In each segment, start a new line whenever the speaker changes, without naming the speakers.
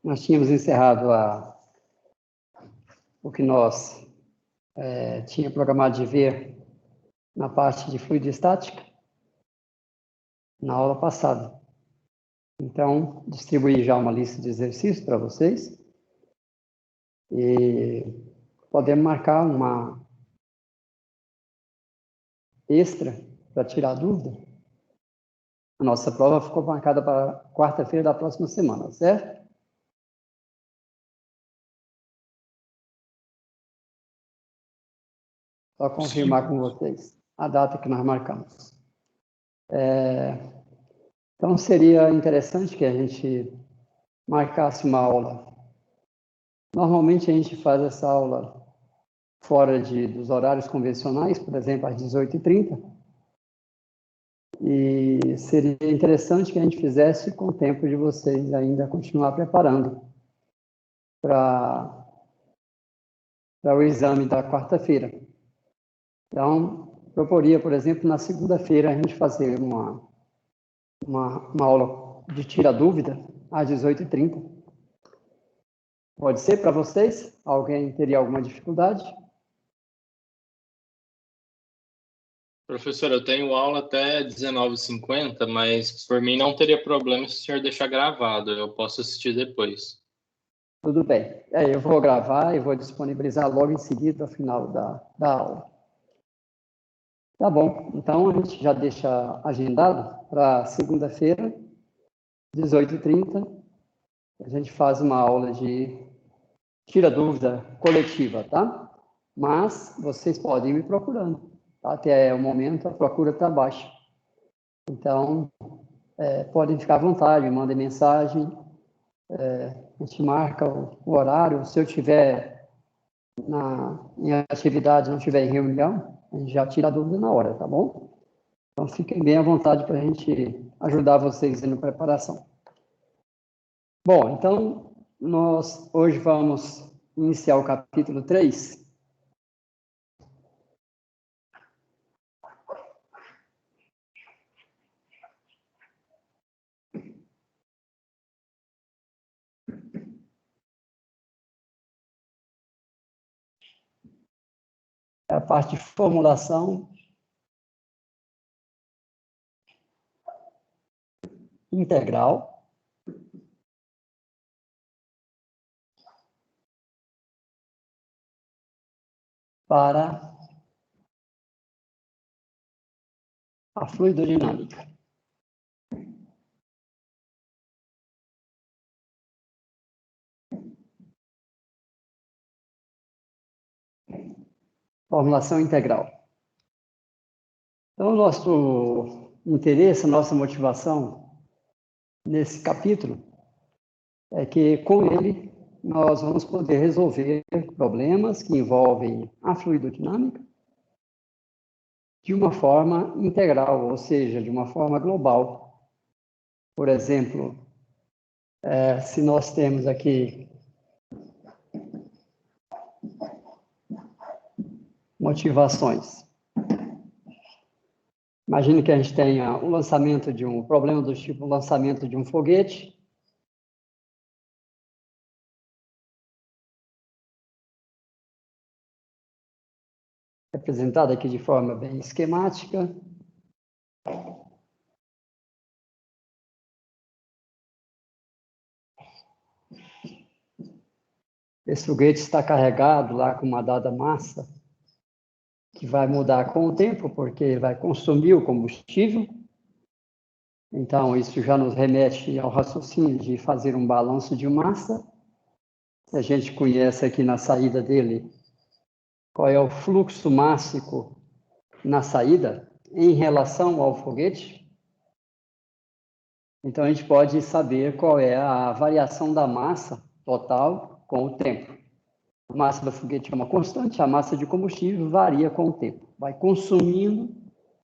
nós tínhamos encerrado o que nós tinha programado de ver na parte de fluidostática na aula passada. Então, distribuí já uma lista de exercícios para vocês e podemos marcar uma extra para tirar dúvida. A nossa prova ficou marcada para quarta-feira da próxima semana, certo? Só confirmar com vocês a data que nós marcamos. Então, seria interessante que a gente marcasse uma aula. Normalmente, a gente faz essa aula fora dos horários convencionais, por exemplo, às 18h30. E seria interessante que a gente fizesse com o tempo de vocês ainda continuar preparando para o exame da quarta-feira. Então, proporia, por exemplo, na segunda-feira, a gente fazer uma aula de tira-dúvida às 18h30. Pode ser para vocês? Alguém teria alguma dificuldade?
Professor, eu tenho aula até 19h50, mas por mim não teria problema se o senhor deixar gravado. Eu posso assistir depois.
Tudo bem. Eu vou gravar e vou disponibilizar logo em seguida, ao final da aula. Tá bom. Então, a gente já deixa agendado para segunda-feira, 18h30. A gente faz uma aula de tira-dúvida coletiva, tá? Mas vocês podem ir me procurando. Até o momento, a procura está baixa. Então, podem ficar à vontade, me mandem mensagem, a gente marca o horário. Se eu tiver em atividade, não tiver em reunião, a gente já tira a dúvida na hora, tá bom? Então, fiquem bem à vontade para a gente ajudar vocês na preparação. Bom, então, nós hoje vamos iniciar o capítulo 3. A parte de formulação integral para a fluidodinâmica. Formulação integral. Então, o nosso interesse, a nossa motivação nesse capítulo é que, com ele, nós vamos poder resolver problemas que envolvem a fluidodinâmica de uma forma integral, ou seja, de uma forma global. Por exemplo, se nós temos aqui motivações. Imagine que a gente tenha o lançamento de um problema do tipo lançamento de um foguete. Representado aqui de forma bem esquemática. Esse foguete está carregado lá com uma dada massa, que vai mudar com o tempo, porque vai consumir o combustível. Então, isso já nos remete ao raciocínio de fazer um balanço de massa. A gente conhece aqui na saída dele qual é o fluxo mássico na saída em relação ao foguete. Então, a gente pode saber qual é a variação da massa total com o tempo. A massa do foguete é uma constante, a massa de combustível varia com o tempo. Vai consumindo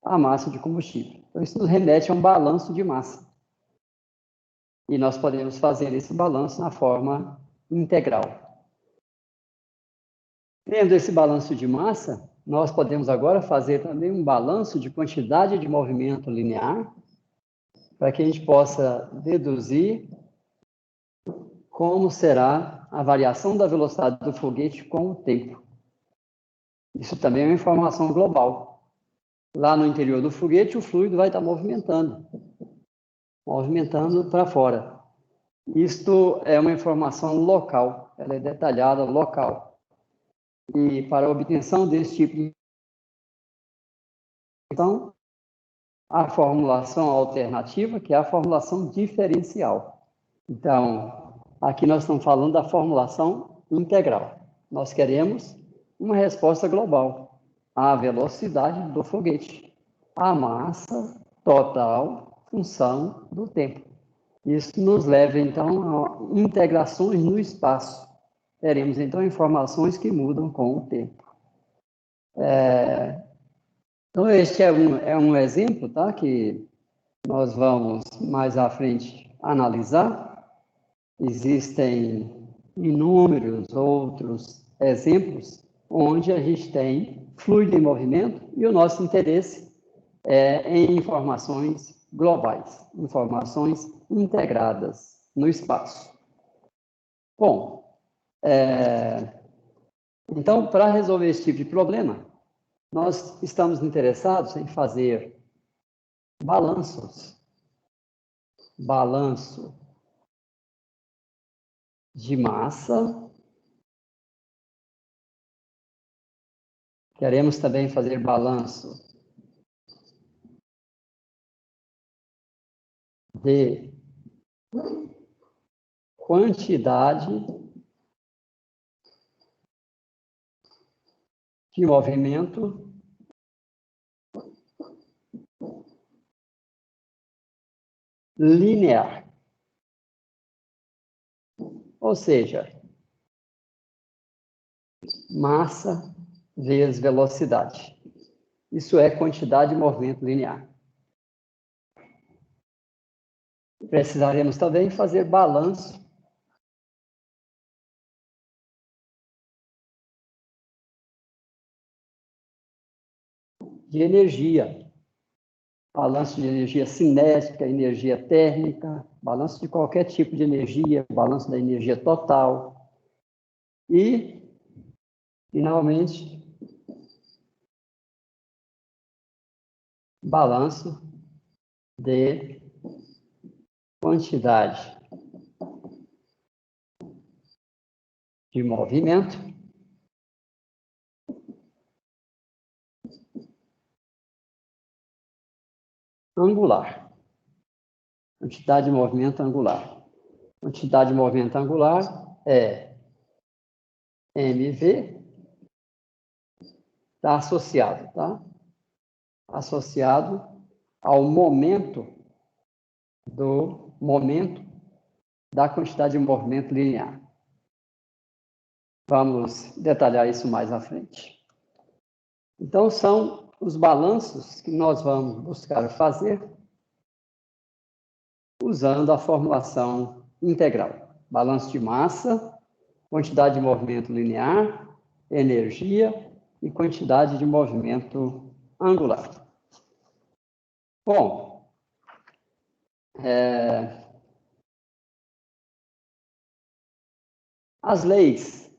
a massa de combustível. Então, isso nos remete a um balanço de massa. E nós podemos fazer esse balanço na forma integral. Tendo esse balanço de massa, nós podemos agora fazer também um balanço de quantidade de movimento linear, para que a gente possa deduzir como será a variação da velocidade do foguete com o tempo. Isso também é uma informação global. Lá no interior do foguete, o fluido vai estar movimentando para fora. Isto é uma informação local, ela é detalhada local. E para a obtenção desse tipo de informação, a formulação alternativa, que é a formulação diferencial. Então, aqui nós estamos falando da formulação integral. Nós queremos uma resposta global à velocidade do foguete, à massa total, função do tempo. Isso nos leva, então, a integrações no espaço. Teremos, então, informações que mudam com o tempo. Então, este é um exemplo, tá, que nós vamos mais à frente analisar. Existem inúmeros outros exemplos onde a gente tem fluido em movimento e o nosso interesse é em informações globais, informações integradas no espaço. Bom, então, para resolver esse tipo de problema, nós estamos interessados em fazer balanço de massa. Queremos também fazer balanço de quantidade de movimento linear. Ou seja, massa vezes velocidade. Isso é quantidade de movimento linear. Precisaremos também fazer balanço de energia. Balanço de energia cinética, energia térmica, balanço de qualquer tipo de energia, balanço da energia total. E, finalmente, balanço de quantidade de movimento angular. Quantidade de movimento angular. Quantidade de movimento angular é mv, está associado, tá? Associado ao momento da quantidade de movimento linear. Vamos detalhar isso mais à frente. Então, são os balanços que nós vamos buscar fazer usando a formulação integral. Balanço de massa, quantidade de movimento linear, energia e quantidade de movimento angular. Bom, as leis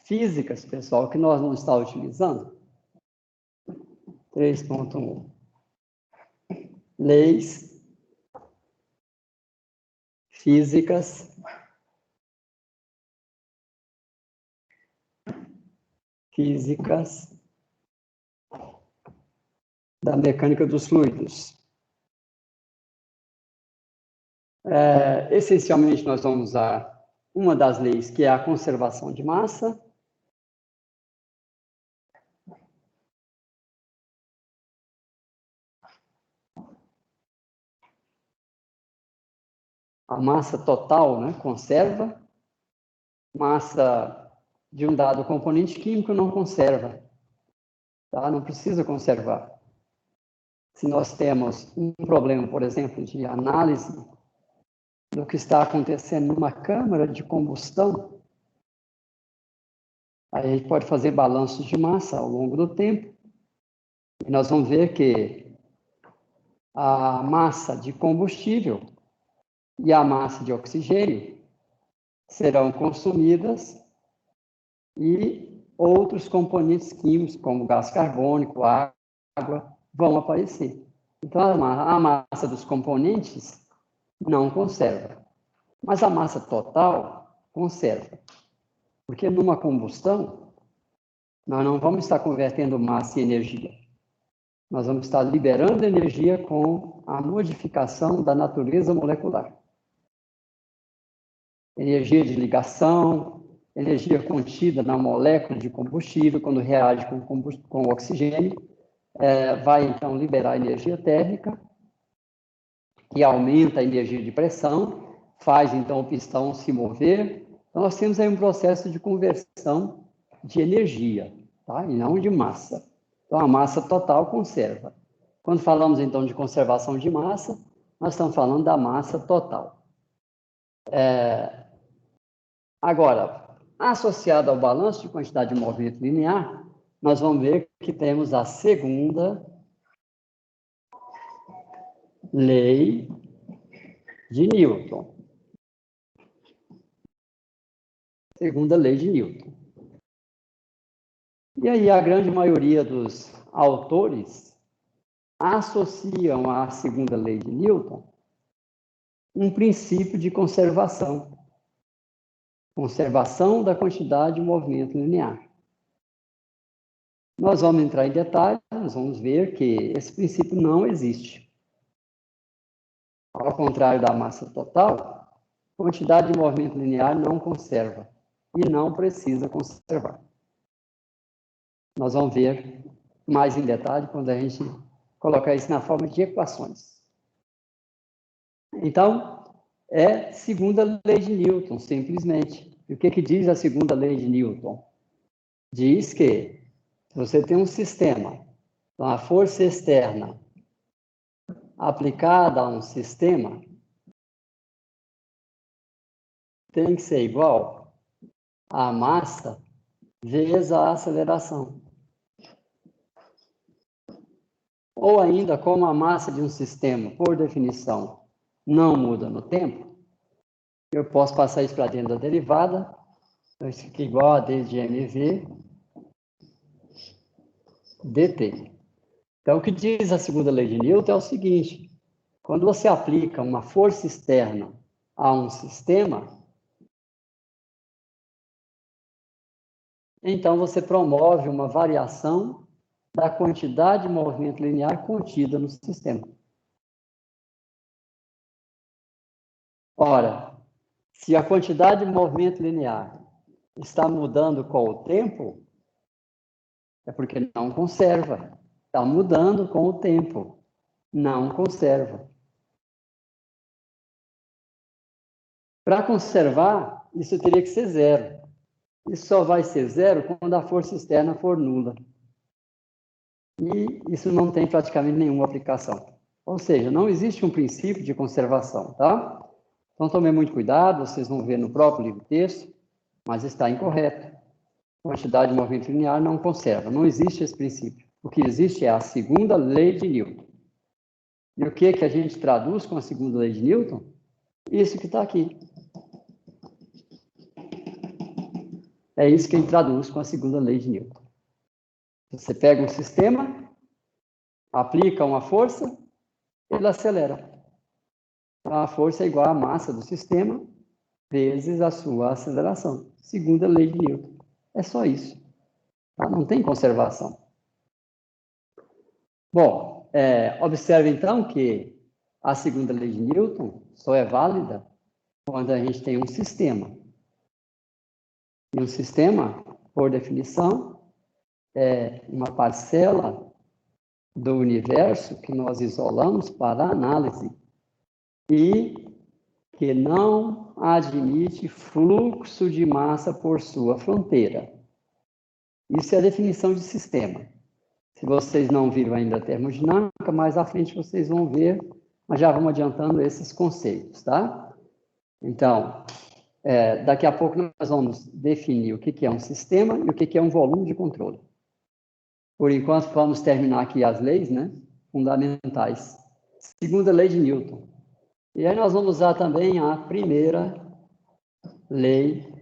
físicas, pessoal, que nós não estamos utilizando, 3.1. Leis físicas da mecânica dos fluidos. Essencialmente, nós vamos usar uma das leis, que é a conservação de massa. A massa total, né, conserva. Massa de um dado componente químico não conserva. Tá? Não precisa conservar. Se nós temos um problema, por exemplo, de análise do que está acontecendo numa câmara de combustão, aí a gente pode fazer balanços de massa ao longo do tempo. E nós vamos ver que a massa de combustível e a massa de oxigênio serão consumidas e outros componentes químicos, como gás carbônico, água, vão aparecer. Então, a massa dos componentes não conserva. Mas a massa total conserva. Porque numa combustão, nós não vamos estar convertendo massa em energia. Nós vamos estar liberando energia com a modificação da natureza molecular. Energia de ligação, energia contida na molécula de combustível, quando reage com o oxigênio, vai então liberar energia térmica, que aumenta a energia de pressão, faz então o pistão se mover. Então, nós temos aí um processo de conversão de energia, tá? E não de massa. Então, a massa total conserva. Quando falamos, então, de conservação de massa, nós estamos falando da massa total. Agora, associado ao balanço de quantidade de movimento linear, nós vamos ver que temos a segunda lei de Newton. Segunda lei de Newton. E aí a grande maioria dos autores associam à segunda lei de Newton um princípio de conservação. Conservação da quantidade de movimento linear. Nós vamos entrar em detalhes, nós vamos ver que esse princípio não existe. Ao contrário da massa total, quantidade de movimento linear não conserva e não precisa conservar. Nós vamos ver mais em detalhe quando a gente colocar isso na forma de equações. Então, é segunda lei de Newton, simplesmente. E o que diz a segunda lei de Newton? Diz que se você tem um sistema, então a força externa aplicada a um sistema tem que ser igual à massa vezes a aceleração. Ou ainda, como a massa de um sistema, por definição, não muda no tempo, eu posso passar isso para dentro da derivada, então isso fica igual a d de mv dt. Então, o que diz a segunda lei de Newton é o seguinte: quando você aplica uma força externa a um sistema, então você promove uma variação da quantidade de movimento linear contida no sistema. Ora, se a quantidade de movimento linear está mudando com o tempo, é porque não conserva. Está mudando com o tempo, não conserva. Para conservar, isso teria que ser zero. Isso só vai ser zero quando a força externa for nula. E isso não tem praticamente nenhuma aplicação. Ou seja, não existe um princípio de conservação, tá? Então, tomem muito cuidado, vocês vão ver no próprio livro texto, mas está incorreto. Quantidade de movimento linear não conserva, não existe esse princípio. O que existe é a segunda lei de Newton. E o que a gente traduz com a segunda lei de Newton? Isso que está aqui. É isso que a gente traduz com a segunda lei de Newton. Você pega um sistema, aplica uma força, ele acelera. A força é igual à massa do sistema vezes a sua aceleração. Segunda lei de Newton. É só isso. Tá? Não tem conservação. Bom, observe então que a segunda lei de Newton só é válida quando a gente tem um sistema. E um sistema, por definição, é uma parcela do universo que nós isolamos para análise e que não admite fluxo de massa por sua fronteira. Isso é a definição de sistema. Se vocês não viram ainda a termodinâmica, mais à frente vocês vão ver, mas já vamos adiantando esses conceitos, tá? Então, daqui a pouco nós vamos definir o que é um sistema e o que é um volume de controle. Por enquanto, vamos terminar aqui as leis, né, fundamentais. Segunda lei de Newton. E aí nós vamos usar também a primeira lei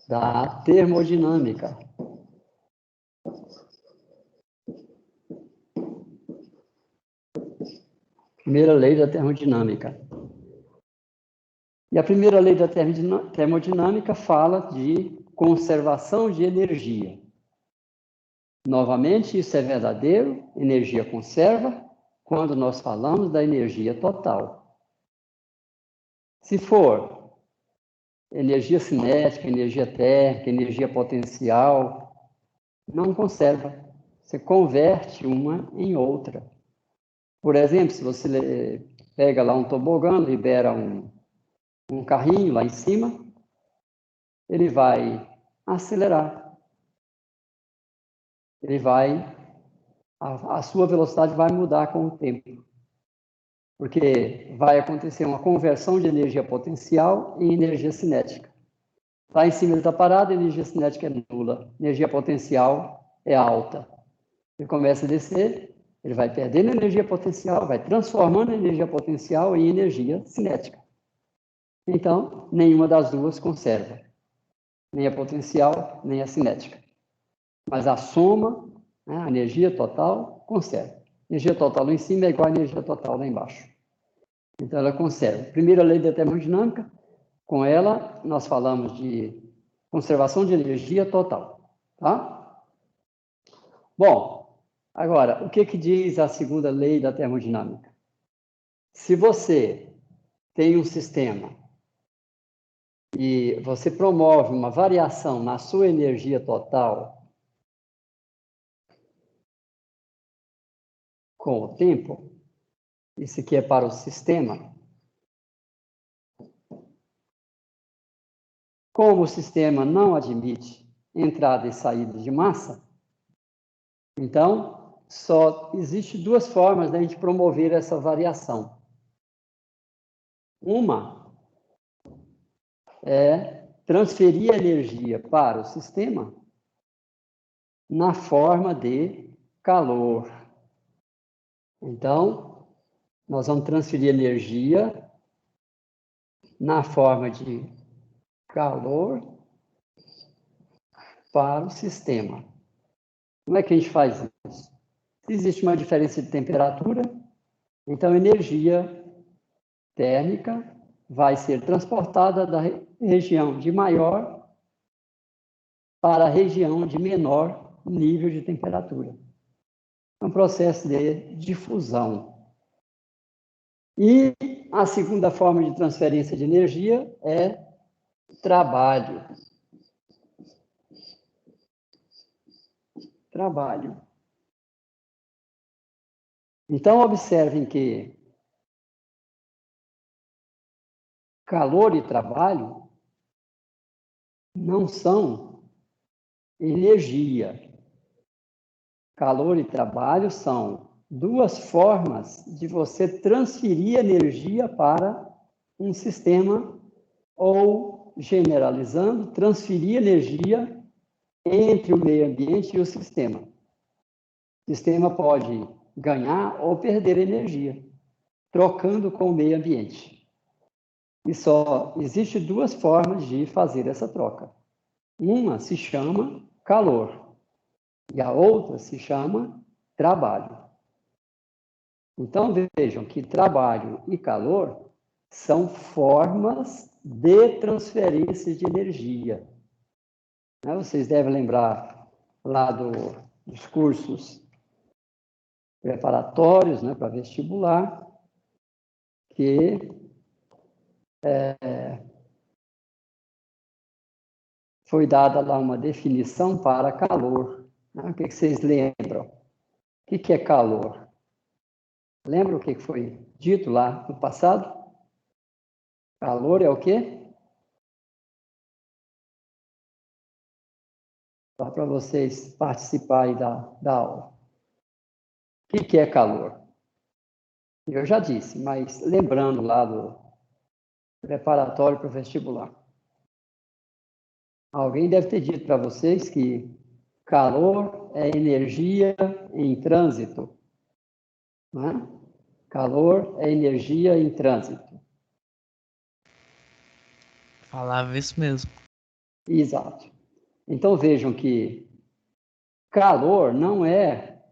da termodinâmica. Primeira lei da termodinâmica. E a primeira lei da termodinâmica fala de conservação de energia. Novamente, isso é verdadeiro, energia conserva, quando nós falamos da energia total. Se for energia cinética, energia térmica, energia potencial, não conserva. Você converte uma em outra. Por exemplo, se você pega lá um tobogã, libera um carrinho lá em cima, ele vai acelerar. A sua velocidade vai mudar com o tempo. Porque vai acontecer uma conversão de energia potencial em energia cinética. Lá em cima ele está parado, a energia cinética é nula, energia potencial é alta. Ele começa a descer, ele vai perdendo energia potencial, vai transformando a energia potencial em energia cinética. Então, nenhuma das duas conserva, nem a potencial, nem a cinética. Mas a soma, né, a energia total, conserva. A energia total lá em cima é igual à energia total lá embaixo. Então, ela conserva. Primeira lei da termodinâmica, com ela, nós falamos de conservação de energia total. Tá? Bom, agora, o que diz a segunda lei da termodinâmica? Se você tem um sistema e você promove uma variação na sua energia total com o tempo, isso aqui é para o sistema. Como o sistema não admite entrada e saída de massa, então só existe duas formas de a gente promover essa variação. Uma é transferir a energia para o sistema na forma de calor. Então, nós vamos transferir energia na forma de calor para o sistema. Como é que a gente faz isso? Se existe uma diferença de temperatura, então a energia térmica vai ser transportada da região de maior para a região de menor nível de temperatura. É um processo de difusão. E a segunda forma de transferência de energia é trabalho. Trabalho. Então, observem que calor e trabalho não são energia. Calor e trabalho são duas formas de você transferir energia para um sistema ou, generalizando, transferir energia entre o meio ambiente e o sistema. O sistema pode ganhar ou perder energia, trocando com o meio ambiente. E só existe duas formas de fazer essa troca. Uma se chama calor e a outra se chama trabalho. Então, vejam que trabalho e calor são formas de transferência de energia. Vocês devem lembrar lá dos cursos preparatórios, para vestibular, que foi dada lá uma definição para calor. O que vocês lembram? O que é calor? Lembra o que foi dito lá no passado? Calor é o quê? Só para vocês participarem da aula. O que é calor? Eu já disse, mas lembrando lá do preparatório para o vestibular. Alguém deve ter dito para vocês que calor é energia em trânsito. Não é? Calor é energia em trânsito.
Falava isso mesmo.
Exato. Então vejam que calor não é,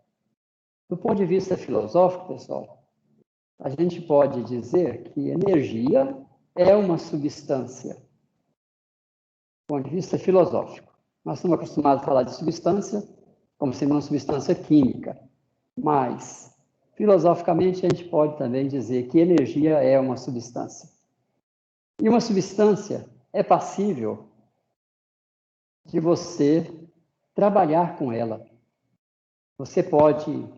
do ponto de vista filosófico, pessoal, a gente pode dizer que energia é uma substância, do ponto de vista filosófico. Nós estamos acostumados a falar de substância como sendo uma substância química, mas, filosoficamente, a gente pode também dizer que energia é uma substância. E uma substância é passível de você trabalhar com ela. Você pode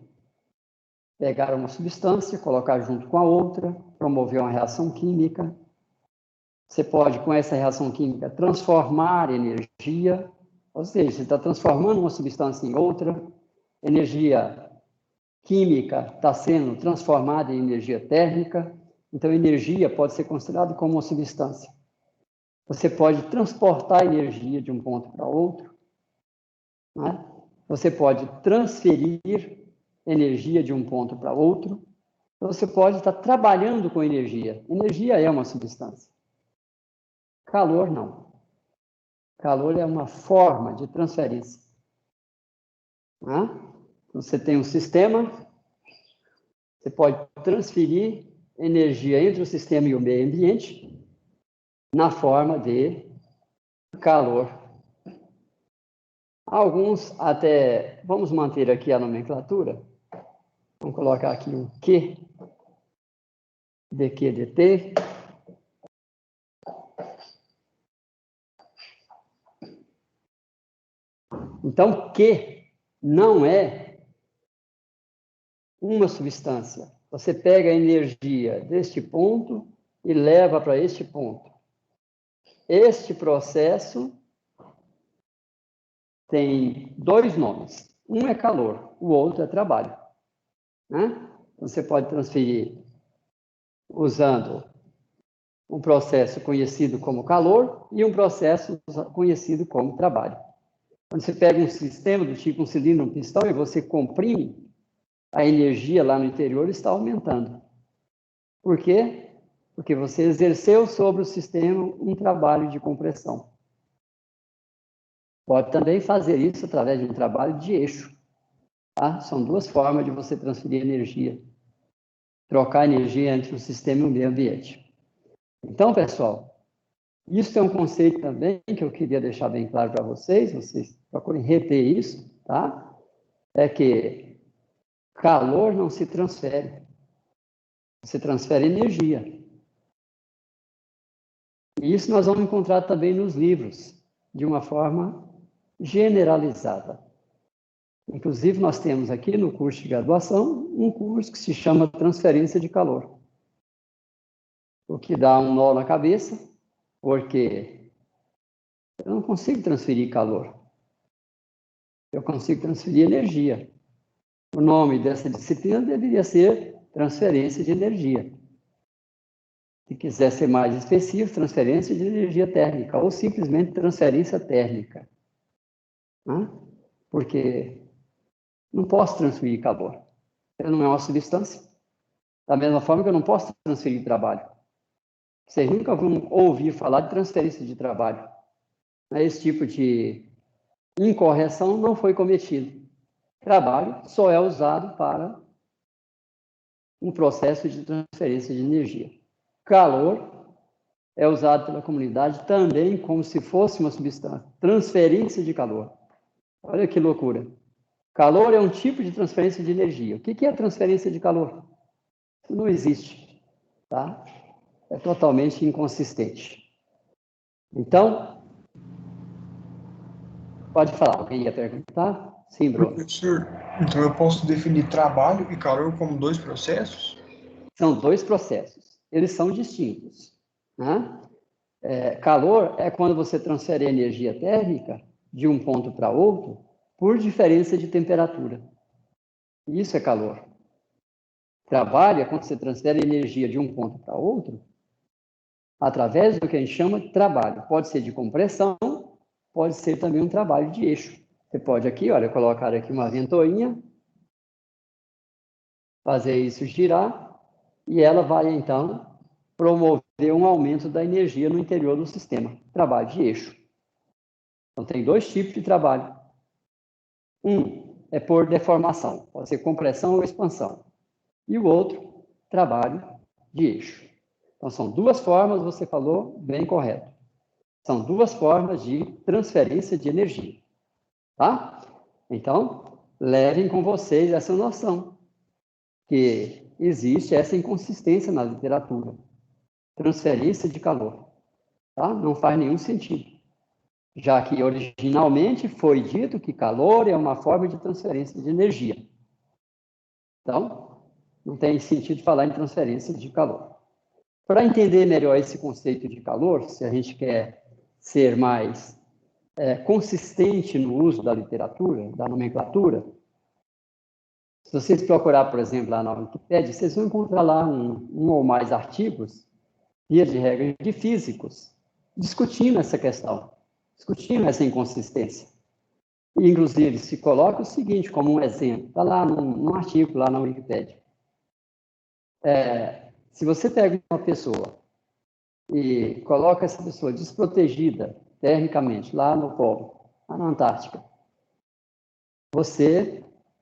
pegar uma substância, colocar junto com a outra, promover uma reação química. Você pode, com essa reação química, transformar energia, ou seja, você está transformando uma substância em outra, energia química está sendo transformada em energia térmica, então energia pode ser considerada como uma substância. Você pode transportar energia de um ponto para outro, né? Você pode transferir energia de um ponto para outro, você pode estar trabalhando com energia. Energia é uma substância. Calor, não. Calor é uma forma de transferência. Né? Você tem um sistema, você pode transferir energia entre o sistema e o meio ambiente na forma de calor. Alguns até, vamos manter aqui a nomenclatura, vamos colocar aqui o Q, dQ, dt. Então, Q não é uma substância. Você pega a energia deste ponto e leva para este ponto. Este processo tem dois nomes. Um é calor, o outro é trabalho. Né? Você pode transferir usando um processo conhecido como calor e um processo conhecido como trabalho. Quando você pega um sistema do tipo um cilindro, um pistão, e você comprime, a energia lá no interior está aumentando. Por quê? Porque você exerceu sobre o sistema um trabalho de compressão. Pode também fazer isso através de um trabalho de eixo. Tá? São duas formas de você transferir energia. Trocar energia entre o sistema e o meio ambiente. Então, pessoal, isso é um conceito também que eu queria deixar bem claro para vocês procurem reter isso, tá? É que calor não se transfere. Você transfere energia. E isso nós vamos encontrar também nos livros, de uma forma generalizada. Inclusive, nós temos aqui no curso de graduação, um curso que se chama Transferência de Calor. O que dá um nó na cabeça, porque eu não consigo transferir calor. Eu consigo transferir energia. O nome dessa disciplina deveria ser transferência de energia. Se quiser ser mais específico, transferência de energia térmica, ou simplesmente transferência térmica. Né? Porque não posso transferir calor. Ele não é uma substância. Da mesma forma que eu não posso transferir trabalho. Vocês nunca vão ouvir falar de transferência de trabalho. Esse tipo de incorreção não foi cometido. Trabalho só é usado para um processo de transferência de energia. Calor é usado pela comunidade também como se fosse uma substância. Transferência de calor. Olha que loucura. Calor é um tipo de transferência de energia. O que é transferência de calor? Isso não existe. Tá? É totalmente inconsistente. Então, pode falar. Alguém ia perguntar? Sim, Bruno.
Professor, então eu posso definir trabalho e calor como dois processos?
São dois processos. Eles são distintos. Né? Calor é quando você transfere energia térmica de um ponto para outro por diferença de temperatura. Isso é calor. Trabalho é quando você transfere energia de um ponto para outro através do que a gente chama de trabalho. Pode ser de compressão, pode ser também um trabalho de eixo. Você pode aqui, olha, colocar aqui uma ventoinha, fazer isso girar, e ela vai, então, promover haver um aumento da energia no interior do sistema, trabalho de eixo. Então, tem dois tipos de trabalho. Um é por deformação, pode ser compressão ou expansão. E o outro, trabalho de eixo. Então, são duas formas, você falou bem correto. São duas formas de transferência de energia. Tá? Então, levem com vocês essa noção, que existe essa inconsistência na literatura. Transferência de calor. Tá? Não faz nenhum sentido. Já que originalmente foi dito que calor é uma forma de transferência de energia. Então, não tem sentido falar em transferência de calor. Para entender melhor esse conceito de calor, se a gente quer ser mais consistente no uso da literatura, da nomenclatura, se vocês procurar, por exemplo, lá na Wikipédia, vocês vão encontrar lá um ou mais artigos, via de regra, de físicos, discutindo essa questão, discutindo essa inconsistência. E, inclusive, se coloca o seguinte como um exemplo, está lá num artigo lá na Wikipédia. Se você pega uma pessoa e coloca essa pessoa desprotegida termicamente lá no polo, lá na Antártica,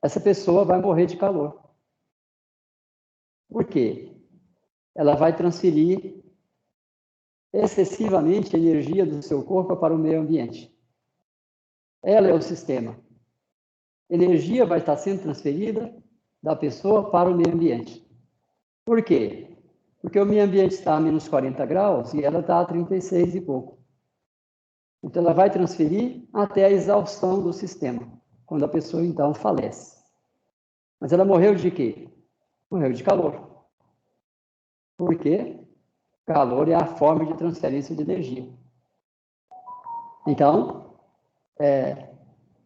essa pessoa vai morrer de calor. Por quê? Ela vai transferir excessivamente a energia do seu corpo para o meio ambiente. Ela é o sistema. Energia vai estar sendo transferida da pessoa para o meio ambiente. Por quê? Porque o meio ambiente está a menos 40 graus e ela está a 36 e pouco. Então, ela vai transferir até a exaustão do sistema, quando a pessoa, então, falece. Mas ela morreu de quê? Morreu de calor. Por quê? Calor é a forma de transferência de energia. Então,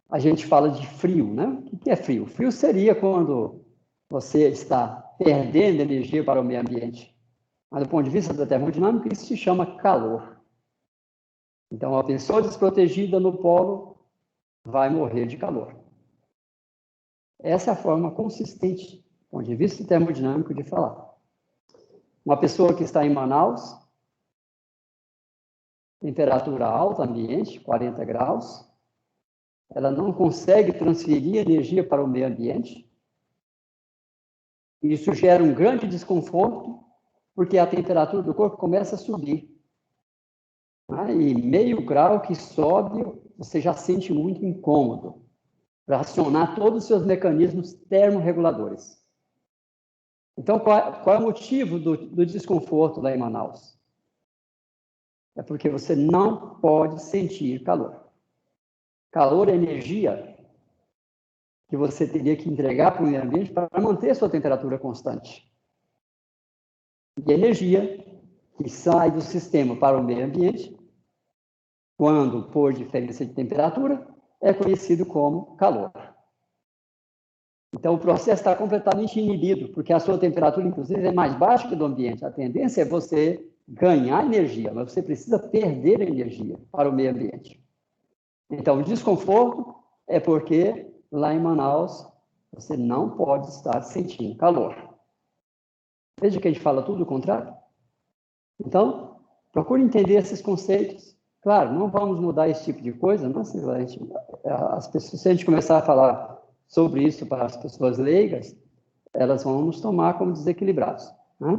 a gente fala de frio, né? O que é frio? Frio seria quando você está perdendo energia para o meio ambiente. Mas, do ponto de vista da termodinâmica, isso se chama calor. Então, a pessoa desprotegida no polo vai morrer de calor. Essa é a forma consistente, do ponto de vista termodinâmico, de falar. Uma pessoa que está em Manaus, temperatura alta, ambiente, 40 graus, ela não consegue transferir energia para o meio ambiente. Isso gera um grande desconforto, porque a temperatura do corpo começa a subir. E meio grau que sobe, você já sente muito incômodo para acionar todos os seus mecanismos termorreguladores. Então, qual é o motivo do desconforto lá em Manaus? É porque você não pode sentir calor. Calor é energia que você teria que entregar para o meio ambiente para manter sua temperatura constante. E energia que sai do sistema para o meio ambiente, quando por diferença de temperatura, é conhecido como calor. Então, o processo está completamente inibido, porque a sua temperatura, inclusive, é mais baixa que do ambiente. A tendência é você ganhar energia, mas você precisa perder energia para o meio ambiente. Então, o desconforto é porque lá em Manaus você não pode estar sentindo calor. Veja que a gente fala tudo o contrário. Então, procure entender esses conceitos. Claro, não vamos mudar esse tipo de coisa, não, se a gente começar a falar sobre isso para as pessoas leigas, elas vão nos tomar como desequilibrados, né?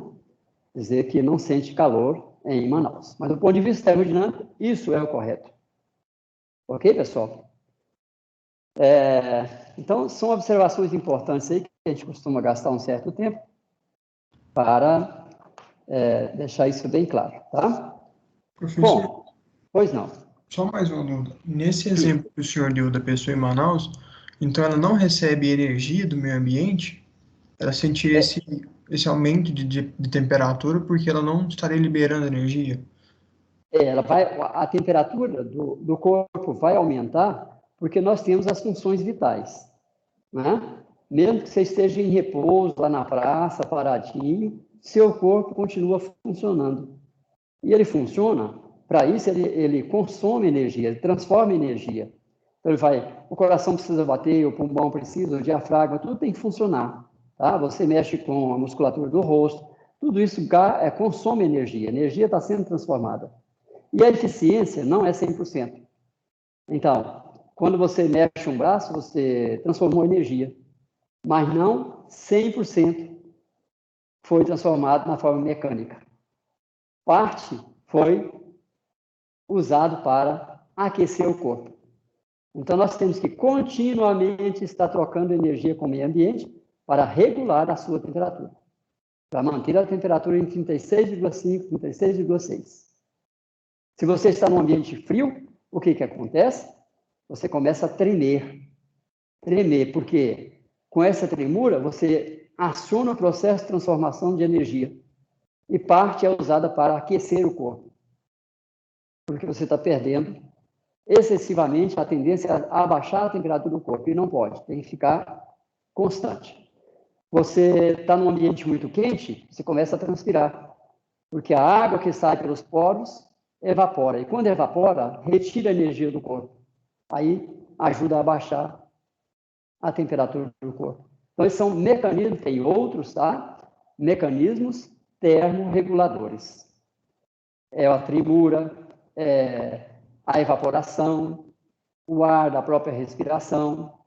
Dizer que não sente calor em Manaus. Mas, do ponto de vista termodinâmico, isso é o correto. Ok, pessoal? Então, são observações importantes aí que a gente costuma gastar um certo tempo para deixar isso bem claro, tá?
Professor,
bom, pois não.
Só mais uma dúvida. Nesse exemplo que o senhor deu da pessoa em Manaus, então ela não recebe energia do meio ambiente, ela sentiria esse aumento de temperatura porque ela não estaria liberando energia?
A temperatura do corpo vai aumentar porque nós temos as funções vitais, né? Mesmo que você esteja em repouso lá na praça, paradinho, seu corpo continua funcionando. E ele funciona, para isso ele consome energia, ele transforma energia. Então o coração precisa bater, o pulmão precisa, o diafragma, tudo tem que funcionar. Tá? Você mexe com a musculatura do rosto, Tudo isso consome energia. A energia está sendo transformada. E a eficiência não é 100%. Então, quando você mexe um braço, você transformou energia. Mas não 100% foi transformado na forma mecânica. Parte foi usado para aquecer o corpo. Então, nós temos que continuamente estar trocando energia com o meio ambiente para regular a sua temperatura. Para manter a temperatura em 36,5, 36,6. Se você está num ambiente frio, o que acontece? Você começa a tremer. Tremer, porque com essa tremura, você aciona o processo de transformação de energia. E parte é usada para aquecer o corpo. Porque você está perdendo excessivamente a tendência a abaixar a temperatura do corpo. E não pode, tem que ficar constante. Você está num ambiente muito quente, você começa a transpirar. Porque a água que sai pelos poros evapora. E quando evapora, retira a energia do corpo. Aí ajuda a abaixar a temperatura do corpo. Então, esses são mecanismos, tem outros, tá? Mecanismos termorreguladores. É a tremura, a evaporação, o ar da própria respiração,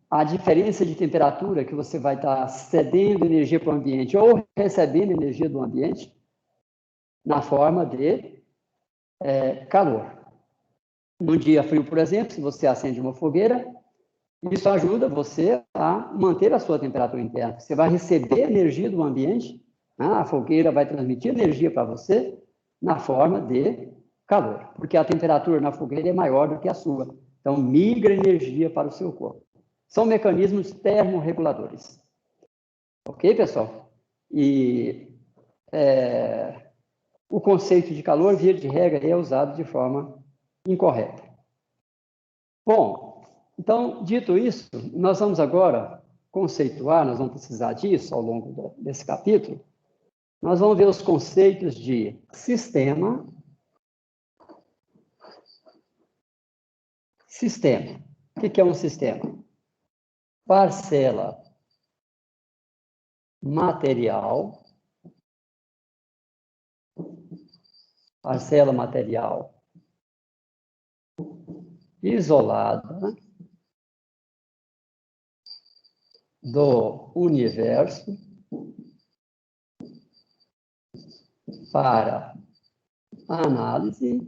a diferença de temperatura que você vai estar cedendo energia para o ambiente ou recebendo energia do ambiente na forma de calor. Num dia frio, por exemplo, se você acende uma fogueira, isso ajuda você a manter a sua temperatura interna. Você vai receber energia do ambiente, né? A fogueira vai transmitir energia para você na forma de calor, porque a temperatura na fogueira é maior do que a sua. Então, migra energia para o seu corpo. São mecanismos termorreguladores. Ok, pessoal? E o conceito de calor, via de regra, é usado de forma incorreta. Bom, então, dito isso, nós vamos agora conceituar, nós vamos precisar disso ao longo desse capítulo, nós vamos ver os conceitos de sistema. Sistema. O que é um sistema? Parcela material. Parcela material isolada do universo para análise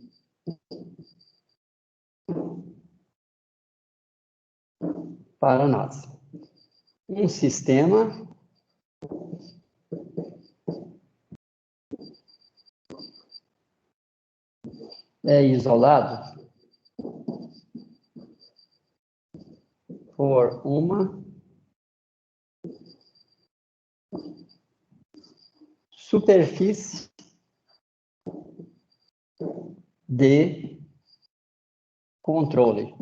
Um sistema é isolado por uma superfície de controle,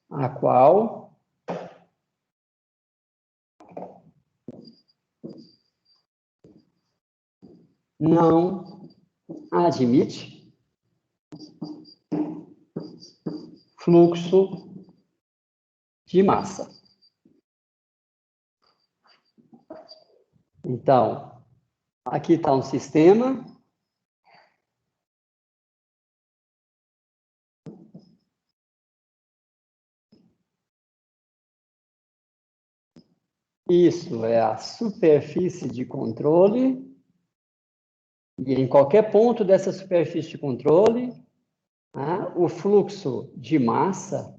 a qual não admite fluxo de massa. Então, aqui está um sistema isso é a superfície de controle, e em qualquer ponto dessa superfície de controle, o fluxo de massa,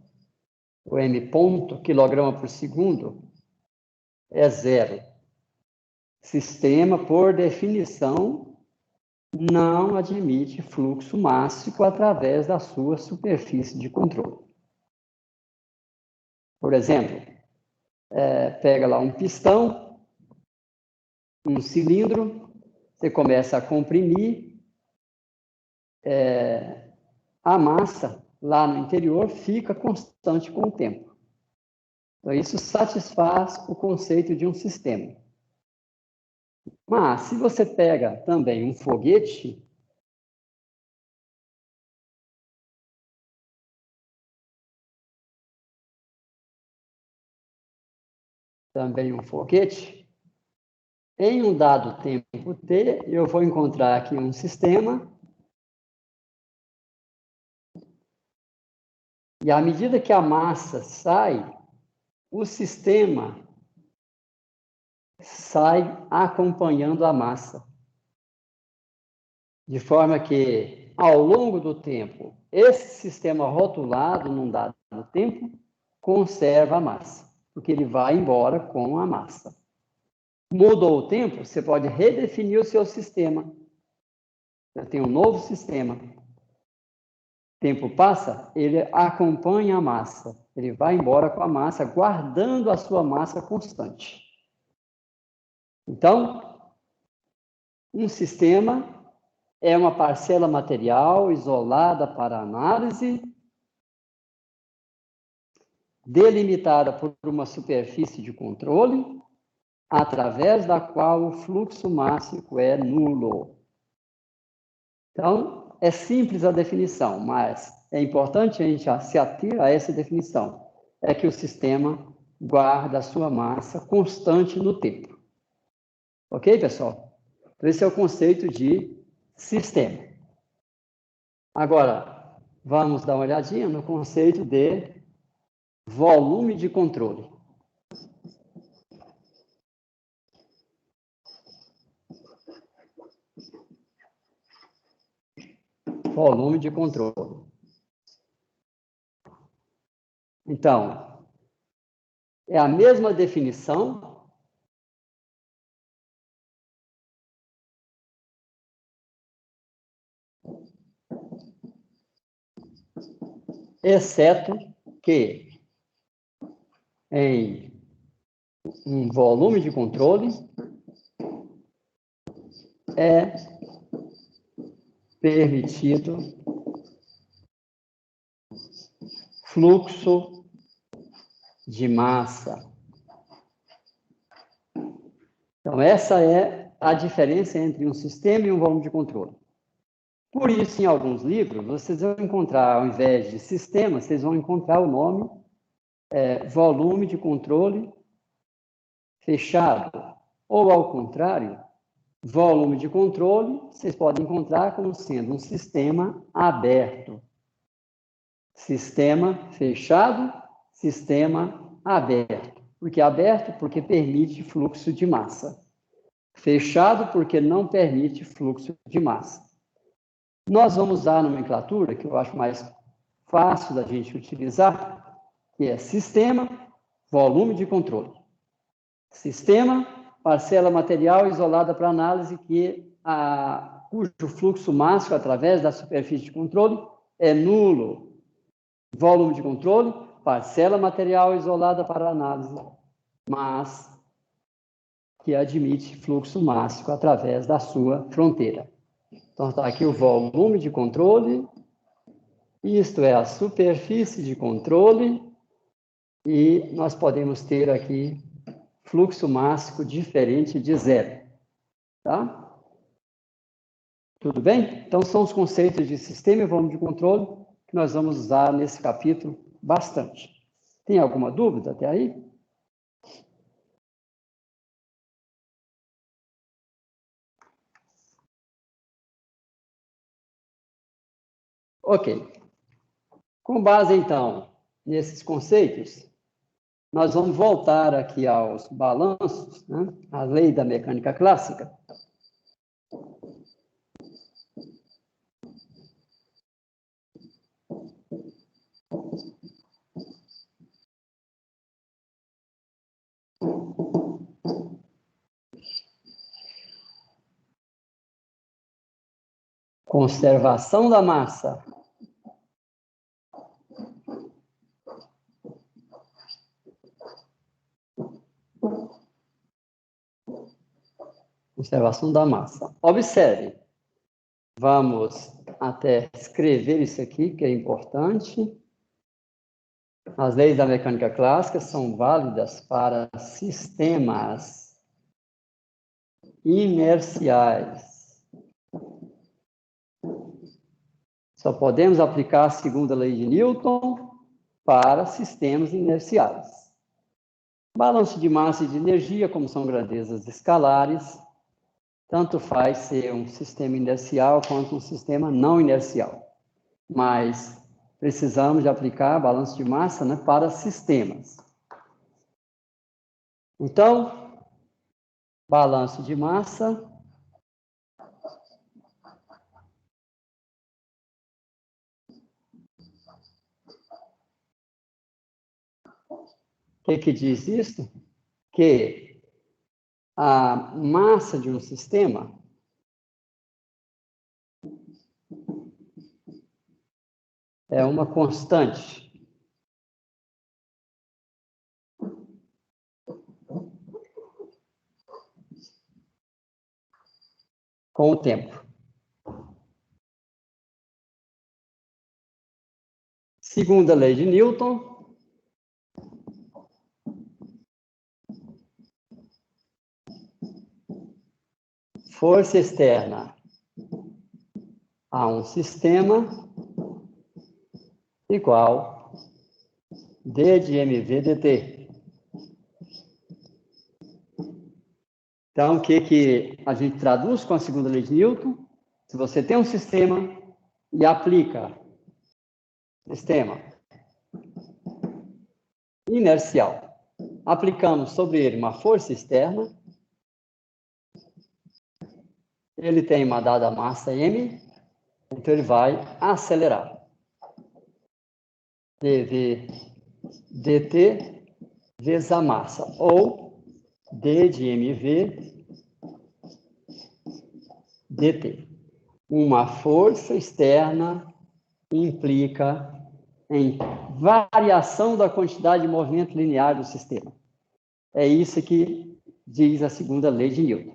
o m ponto, quilograma por segundo, é zero. Sistema, por definição, não admite fluxo mássico através da sua superfície de controle. Por exemplo, pega lá um pistão, um cilindro, você começa a comprimir, a massa lá no interior fica constante com o tempo. Então, isso satisfaz o conceito de um sistema. Mas, se você pega também um foguete, também um foguete, em um dado tempo t, eu vou encontrar aqui um sistema, e à medida que a massa sai, o sistema sai acompanhando a massa. De forma que, ao longo do tempo, esse sistema rotulado, num dado tempo, conserva a massa, porque ele vai embora com a massa. Mudou o tempo, você pode redefinir o seu sistema. Você tem um novo sistema. O tempo passa, ele acompanha a massa. Ele vai embora com a massa, guardando a sua massa constante. Então, um sistema é uma parcela material isolada para análise, delimitada por uma superfície de controle, através da qual o fluxo mássico é nulo. Então, é simples a definição, mas é importante a gente se ater a essa definição. É que o sistema guarda a sua massa constante no tempo. Ok, pessoal? Então, esse é o conceito de sistema. Agora, vamos dar uma olhadinha no conceito de volume de controle. Volume de controle. Então, é a mesma definição, exceto que em um volume de controle é permitido fluxo de massa. Então, essa é a diferença entre um sistema e um volume de controle. Por isso, em alguns livros, vocês vão encontrar, ao invés de sistema, vocês vão encontrar o nome volume de controle fechado. Ou, ao contrário, volume de controle, vocês podem encontrar como sendo um sistema aberto. Sistema fechado, sistema aberto. Por que aberto? Porque permite fluxo de massa. Fechado, porque não permite fluxo de massa. Nós vamos usar a nomenclatura que eu acho mais fácil da gente utilizar, que é sistema, volume de controle. Sistema, parcela material isolada para análise, cujo fluxo máximo através da superfície de controle é nulo. Volume de controle, parcela material isolada para análise, mas que admite fluxo máximo através da sua fronteira. Então, está aqui o volume de controle, isto é a superfície de controle, e nós podemos ter aqui fluxo máximo diferente de zero. Tá? Tudo bem? Então, são os conceitos de sistema e volume de controle que nós vamos usar nesse capítulo bastante. Tem alguma dúvida até aí? Ok. Com base, então, nesses conceitos, nós vamos voltar aqui aos balanços, né? A lei da mecânica clássica. Conservação da massa. Conservação da massa. Observe. Vamos até escrever isso aqui, que é importante. As leis da mecânica clássica são válidas para sistemas inerciais. Só podemos aplicar a segunda lei de Newton para sistemas inerciais. Balanço de massa e de energia, como são grandezas escalares, tanto faz ser um sistema inercial quanto um sistema não inercial. Mas precisamos de aplicar balanço de massa, né, para sistemas. Então, balanço de massa o que diz isso? Que a massa de um sistema é uma constante. Com o tempo. Segunda lei de Newton. Força externa a um sistema igual D de mv dt. Então, o que a gente traduz com a segunda lei de Newton? Se você tem um sistema e aplica sistema inercial, aplicamos sobre ele uma força externa, ele tem uma dada massa m, então ele vai acelerar. dv dt vezes a massa, ou d de mv dt. Uma força externa implica em variação da quantidade de movimento linear do sistema. É isso que diz a segunda lei de Newton.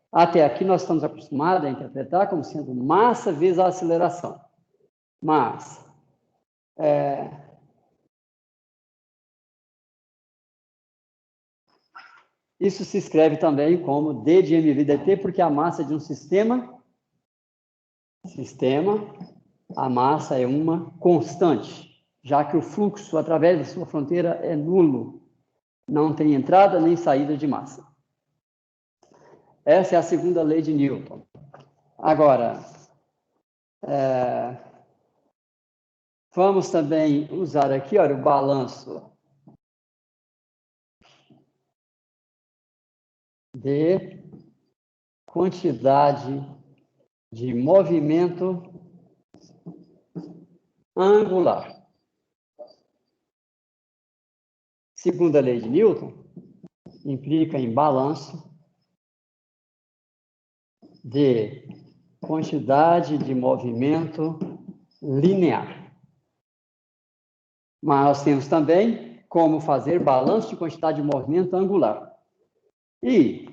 Até aqui nós estamos acostumados a interpretar como sendo massa vezes a aceleração. Mas isso se escreve também como d de mv dt, porque a massa de um sistema, a massa é uma constante, já que o fluxo através da sua fronteira é nulo. Não tem entrada nem saída de massa. Essa é a segunda lei de Newton. Agora, vamos também usar aqui, olha, o balanço de quantidade de movimento angular. Segunda lei de Newton implica em balanço de quantidade de movimento linear. Mas nós temos também como fazer balanço de quantidade de movimento angular. E,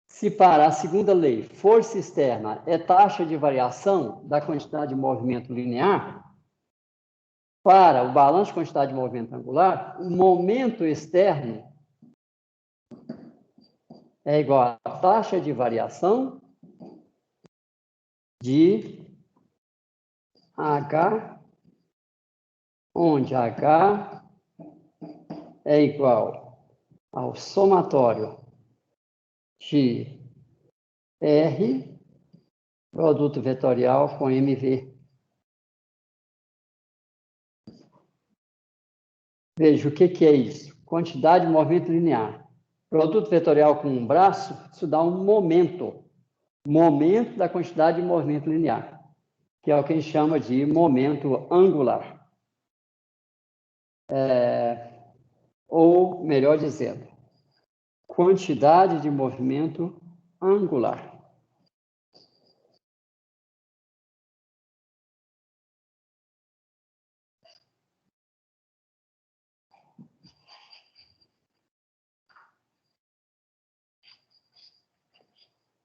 se para a segunda lei, força externa é taxa de variação da quantidade de movimento linear, para o balanço de quantidade de movimento angular, o momento externo é igual à taxa de variação de H, onde H é igual ao somatório de R, produto vetorial com MV. Veja, o que é isso? Quantidade de movimento linear. Produto vetorial com um braço, isso dá um momento. Momento da quantidade de movimento linear, que é o que a gente chama de momento angular. Ou, melhor dizendo, quantidade de movimento angular.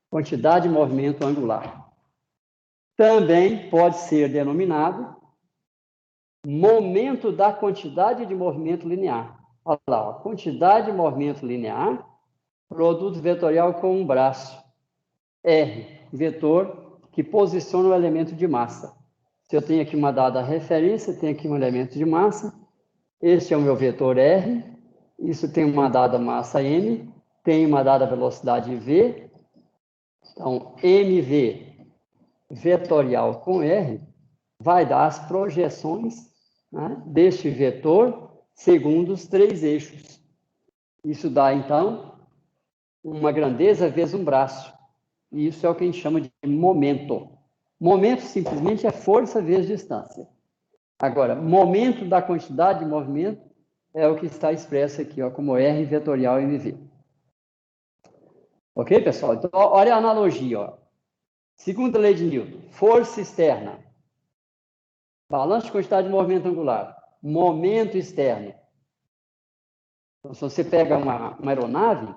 Quantidade de movimento angular. Também pode ser denominado momento da quantidade de movimento linear. Olha lá, ó, quantidade de movimento linear, produto vetorial com um braço. R, vetor que posiciona o elemento de massa. Se eu tenho aqui uma dada referência, tenho aqui um elemento de massa, este é o meu vetor R, Isso tem uma dada massa M, tem uma dada velocidade V. Então, mv vetorial com R vai dar as projeções, né, deste vetor segundo os 3 eixos. Isso dá, então, uma grandeza vezes um braço. E isso é o que a gente chama de momento. Momento simplesmente é força vezes distância. Agora, momento da quantidade de movimento é o que está expresso aqui, ó, como R vetorial mv. Ok, pessoal? Então, olha a analogia, ó. Segunda lei de Newton, força externa, balanço de quantidade de movimento angular, momento externo. Então, se você pega uma aeronave,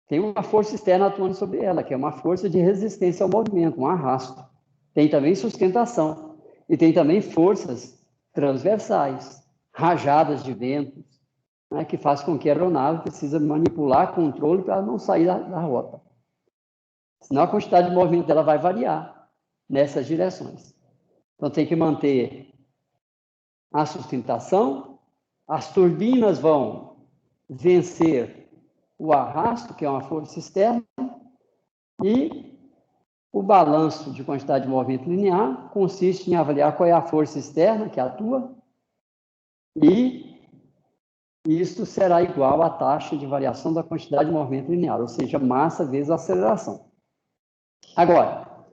tem uma força externa atuando sobre ela, que é uma força de resistência ao movimento, um arrasto. Tem também sustentação. E tem também forças transversais, rajadas de ventos, né, que faz com que a aeronave precise manipular controle para não sair da rota. Senão a quantidade de movimento dela vai variar nessas direções. Então tem que manter a sustentação, as turbinas vão vencer o arrasto, que é uma força externa, e o balanço de quantidade de movimento linear consiste em avaliar qual é a força externa que atua, e isso será igual à taxa de variação da quantidade de movimento linear, ou seja, massa vezes aceleração. Agora,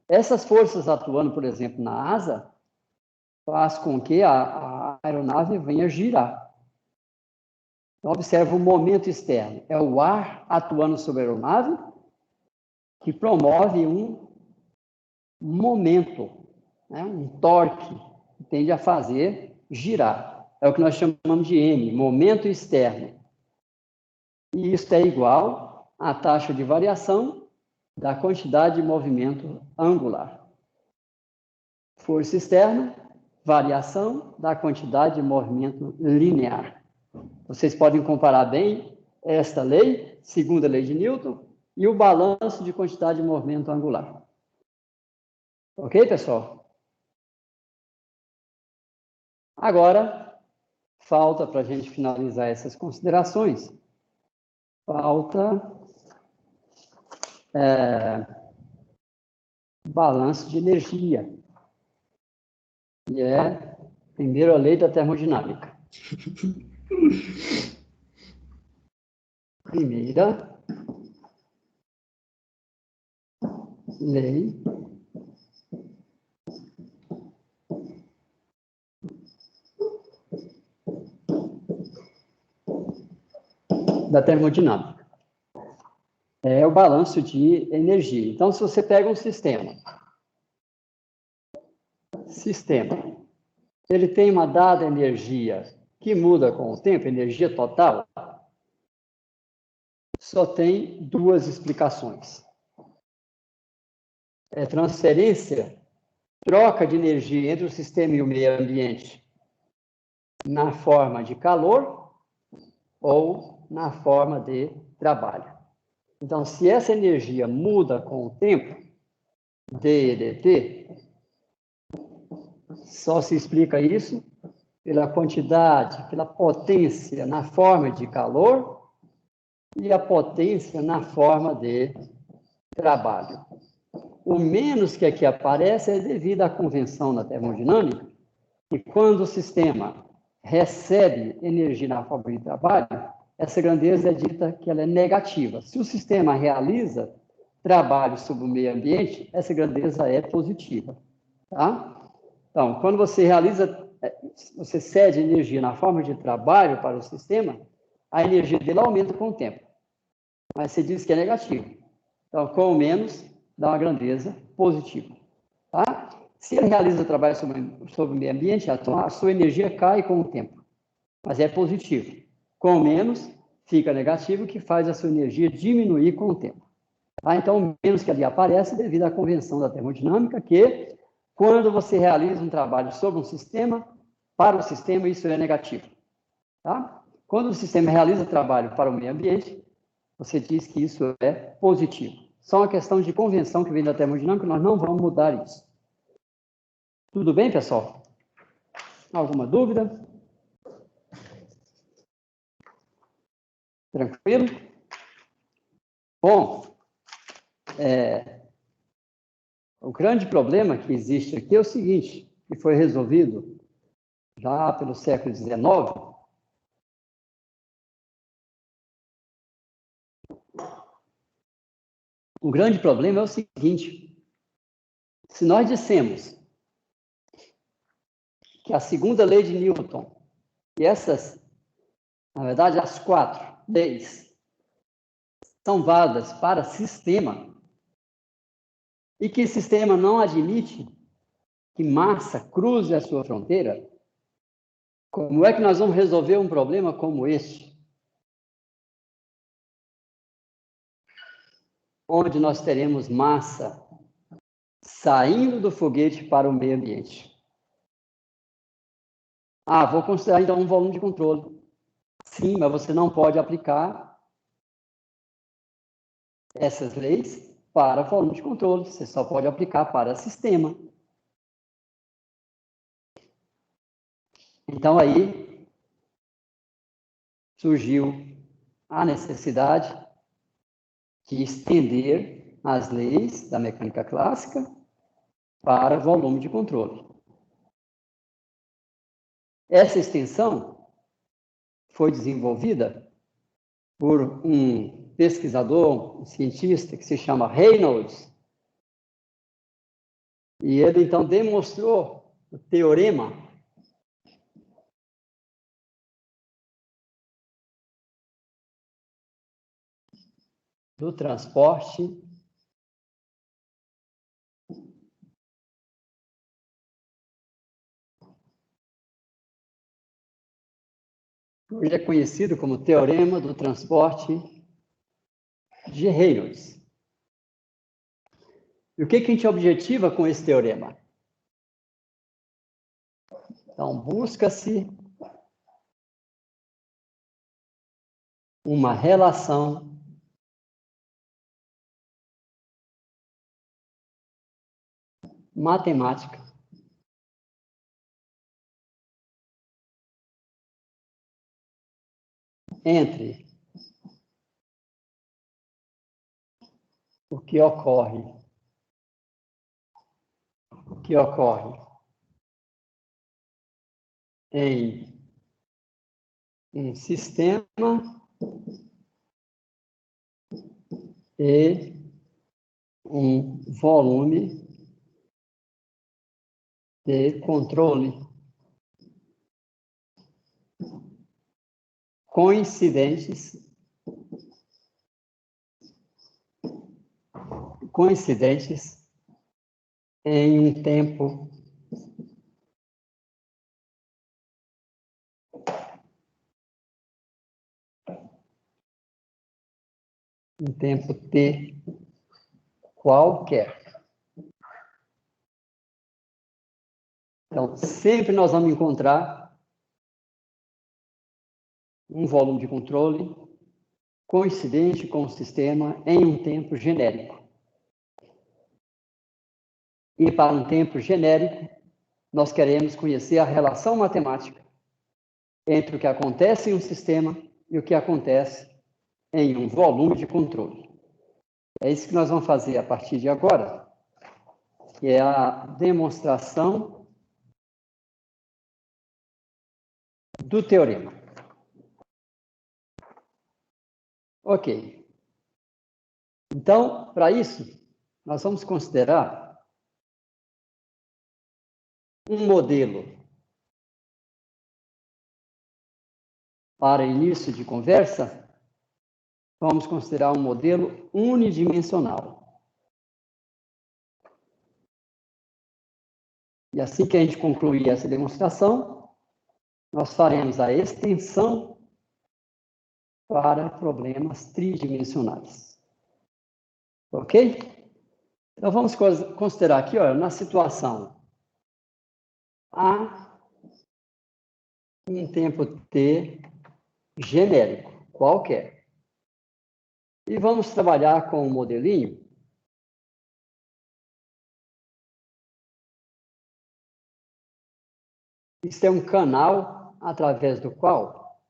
essas forças atuando, por exemplo, na asa, faz com que a aeronave venha girar. Então, observa o momento externo. É o ar atuando sobre a aeronave que promove um momento, né, um torque, que tende a fazer girar. É o que nós chamamos de M, momento externo. E isso é igual à taxa de variação da quantidade de movimento angular. Força externa, variação da quantidade de movimento linear. Vocês podem comparar bem esta lei, segunda lei de Newton, e o balanço de quantidade de movimento angular. Ok, pessoal? Agora, falta para a gente finalizar essas considerações, falta balanço de energia, que é a primeira lei da termodinâmica. Primeira lei da termodinâmica. É o balanço de energia. Então, se você pega um sistema, ele tem uma dada energia que muda com o tempo, energia total, só tem duas explicações. É transferência, troca de energia entre o sistema e o meio ambiente na forma de calor ou na forma de trabalho. Então, se essa energia muda com o tempo, D e dt, só se explica isso pela quantidade, pela potência na forma de calor e a potência na forma de trabalho. O menos que aqui aparece é devido à convenção da termodinâmica, que quando o sistema recebe energia na forma de trabalho, essa grandeza é dita que ela é negativa. Se o sistema realiza trabalho sobre o meio ambiente, essa grandeza é positiva. Tá? Então, quando você cede energia na forma de trabalho para o sistema, a energia dele aumenta com o tempo. Mas você diz que é negativo. Então, com o menos, dá uma grandeza positiva. Tá? Se ele realiza trabalho sobre o meio ambiente, a sua energia cai com o tempo. Mas é positivo. Com o menos, fica negativo, que faz a sua energia diminuir com o tempo. Tá? Então, o menos que ali aparece devido à convenção da termodinâmica, que quando você realiza um trabalho sobre um sistema, para o sistema, isso é negativo. Tá? Quando o sistema realiza trabalho para o meio ambiente, você diz que isso é positivo. Só uma questão de convenção que vem da termodinâmica, nós não vamos mudar isso. Tudo bem, pessoal? Alguma dúvida? Tranquilo? Bom, o grande problema que existe aqui é o seguinte, que foi resolvido já pelo século XIX. O grande problema é o seguinte, se nós dissemos que a segunda lei de Newton, e essas, na verdade, as 4 leis, são válidas para sistema, e que sistema não admite que massa cruze a sua fronteira, como é que nós vamos resolver um problema como este? Onde nós teremos massa saindo do foguete para o meio ambiente. Vou considerar então um volume de controle. Sim, mas você não pode aplicar essas leis para volume de controle, você só pode aplicar para sistema. Então aí surgiu a necessidade de estender as leis da mecânica clássica para volume de controle. Essa extensão foi desenvolvida por um pesquisador, um cientista que se chama Reynolds, e ele então demonstrou o teorema do transporte hoje é conhecido como teorema do transporte de Reynolds. E o que a gente objetiva com esse teorema? Então, busca-se uma relação matemática entre o que ocorre em um sistema e um volume de controle coincidentes em um tempo t qualquer. Então, sempre nós vamos encontrar um volume de controle coincidente com o sistema em um tempo genérico. E para um tempo genérico, nós queremos conhecer a relação matemática entre o que acontece em um sistema e o que acontece em um volume de controle. É isso que nós vamos fazer a partir de agora, que é a demonstração do teorema. Ok. Então, para isso, nós vamos considerar um modelo para início de conversa. Vamos considerar um modelo unidimensional. E assim que a gente concluir essa demonstração, nós faremos a extensão para problemas tridimensionais. Ok? Então, vamos considerar aqui, ó, na situação A, um tempo t genérico, qualquer. E vamos trabalhar com um modelinho isso é um canal através do qual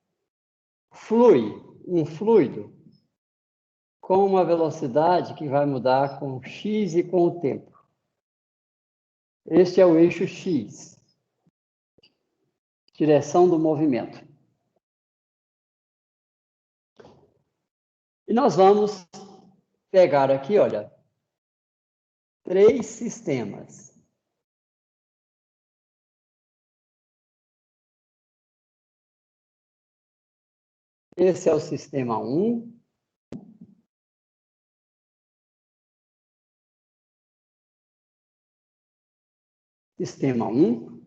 flui um fluido com uma velocidade que vai mudar com x e com o tempo. Este é o eixo x, direção do movimento. E nós vamos pegar aqui, olha, 3 sistemas. Esse é o sistema 1. Sistema 1.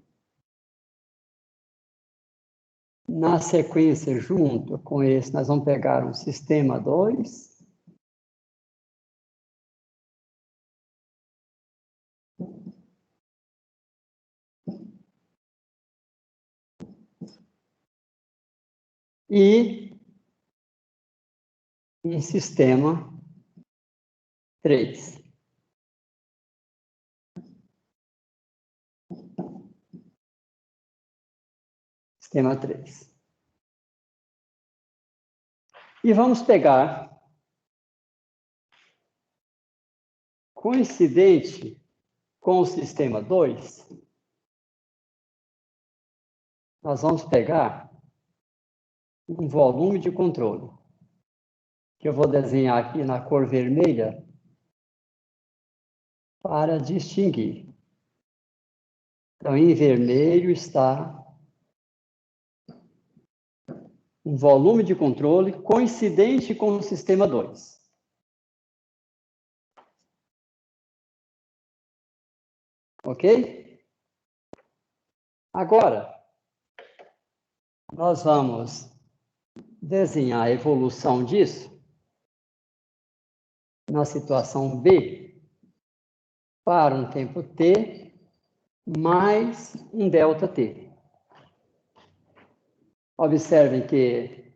Na sequência, junto com esse, nós vamos pegar um sistema 2. E um sistema 3. Sistema 3. E vamos pegar, coincidente com o sistema 2, nós vamos pegar um volume de controle, que eu vou desenhar aqui na cor vermelha para distinguir. Então, em vermelho está um volume de controle coincidente com o sistema 2. Ok? Agora, nós vamos desenhar a evolução disso na situação B para um tempo t mais um ΔT. Observem que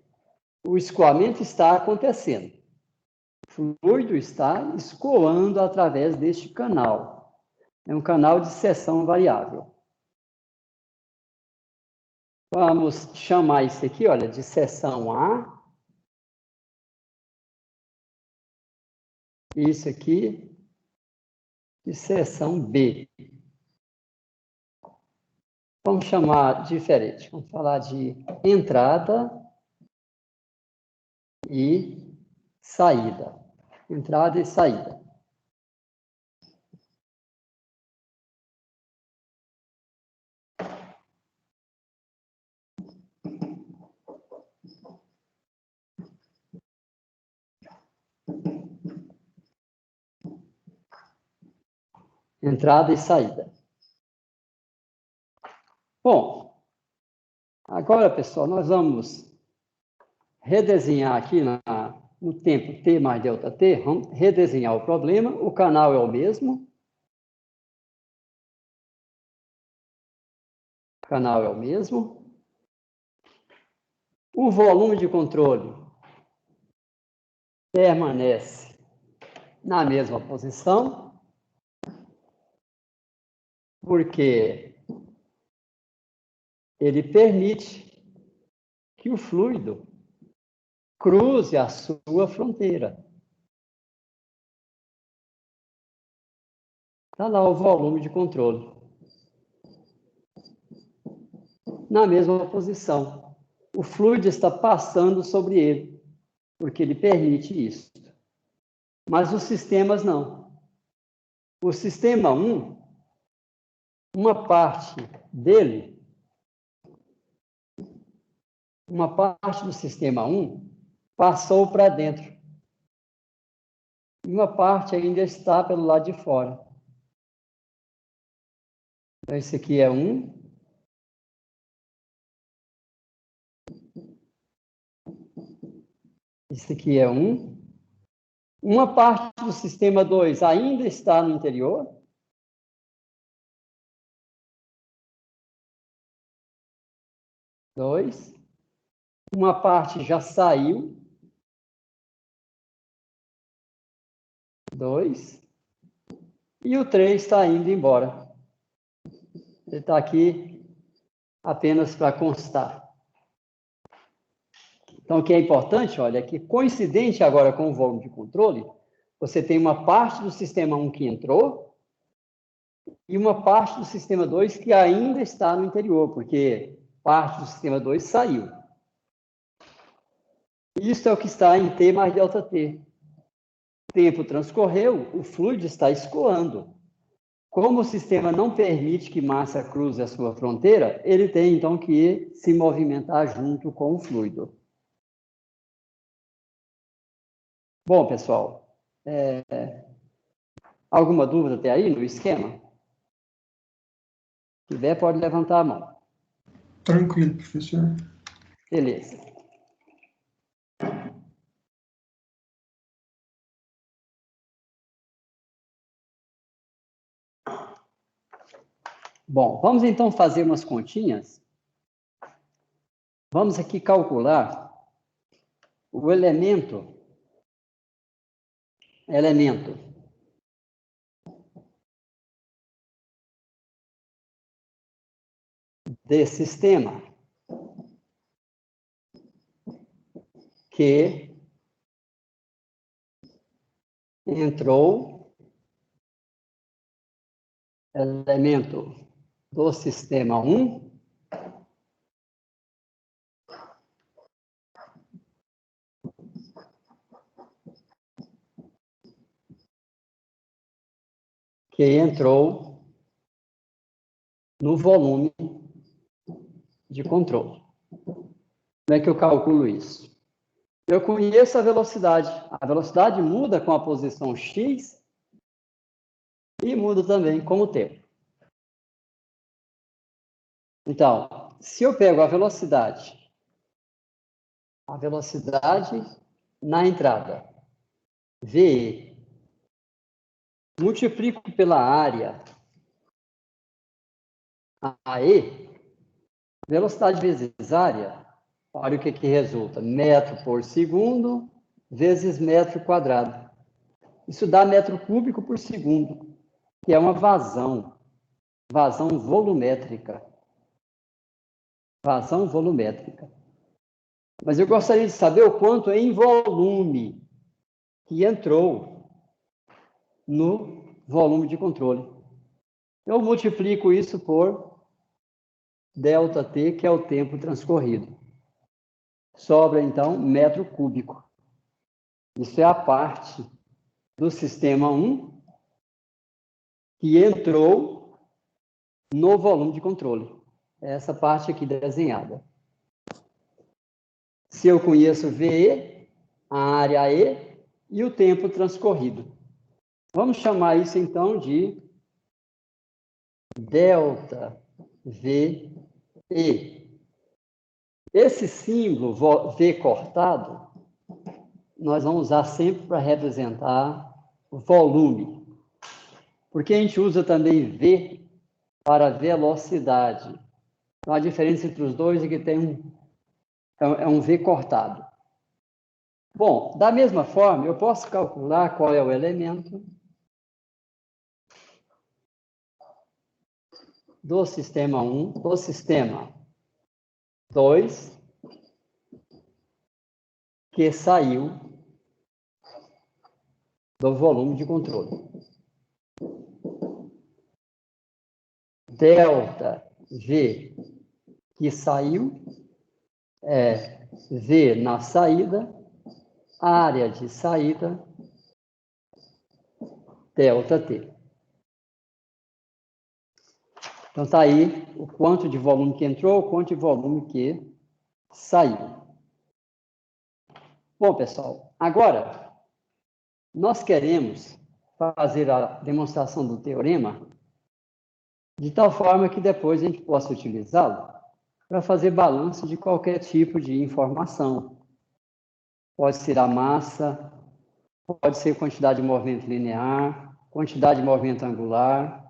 o escoamento está acontecendo. O fluido está escoando através deste canal. É um canal de seção variável. Vamos chamar isso aqui, olha, de seção A. Isso aqui de seção B. Vamos chamar diferente. Vamos falar de entrada e saída. Entrada e saída. Entrada e saída. Bom, agora, pessoal, nós vamos redesenhar aqui no tempo t mais ΔT, vamos redesenhar o problema. O canal é o mesmo. O canal é o mesmo. O volume de controle permanece na mesma posição, porque ele permite que o fluido cruze a sua fronteira. Está lá o volume de controle. Na mesma posição. O fluido está passando sobre ele, porque ele permite isso. Mas os sistemas não. O sistema 1, uma parte dele, uma parte do sistema 1 passou para dentro. E uma parte ainda está pelo lado de fora. Então, esse aqui é 1. Esse aqui é 1. Uma parte do sistema 2 ainda está no interior. Dois. Uma parte já saiu. 2. E o 3 está indo embora. Ele está aqui apenas para constar. Então, o que é importante, olha, é que coincidente agora com o volume de controle, você tem uma parte do sistema 1 que entrou e uma parte do sistema 2 que ainda está no interior, porque parte do sistema 2 saiu. Isso é o que está em T mais ΔT. O tempo transcorreu, o fluido está escoando. Como o sistema não permite que massa cruze a sua fronteira, ele tem, então, que se movimentar junto com o fluido. Bom, pessoal, alguma dúvida até aí no esquema? Se tiver, pode levantar a mão.
Tranquilo, professor.
Beleza. Bom, vamos então fazer umas continhas. Vamos aqui calcular o elemento desse sistema que entrou, elemento do sistema 1, que entrou no volume de controle. Como é que eu calculo isso? Eu conheço a velocidade. A velocidade muda com a posição x e muda também com o tempo. Então, se eu pego a velocidade na entrada, VE, multiplico pela área, AE, velocidade vezes área, olha o que resulta. Metro por segundo vezes metro quadrado. Isso dá metro cúbico por segundo, que é uma vazão volumétrica. Vazão volumétrica. Mas eu gostaria de saber o quanto em volume que entrou no volume de controle. Eu multiplico isso por ΔT, que é o tempo transcorrido. Sobra, então, metro cúbico. Isso é a parte do sistema 1 que entrou no volume de controle. É essa parte aqui desenhada. Se eu conheço VE, a área E e o tempo transcorrido. Vamos chamar isso, então, de ΔVE. Esse símbolo V cortado, nós vamos usar sempre para representar o volume. Porque a gente usa também V para velocidade. Então, a diferença entre os dois é que tem um V cortado. Bom, da mesma forma, eu posso calcular qual é o elemento do sistema 1, do sistema 2, que saiu do volume de controle. Delta V que saiu é V na saída, área de saída, ΔT. Então, está aí o quanto de volume que entrou, o quanto de volume que saiu. Bom, pessoal, agora nós queremos fazer a demonstração do teorema de tal forma que depois a gente possa utilizá-lo para fazer balanço de qualquer tipo de informação. Pode ser a massa, pode ser quantidade de movimento linear, quantidade de movimento angular,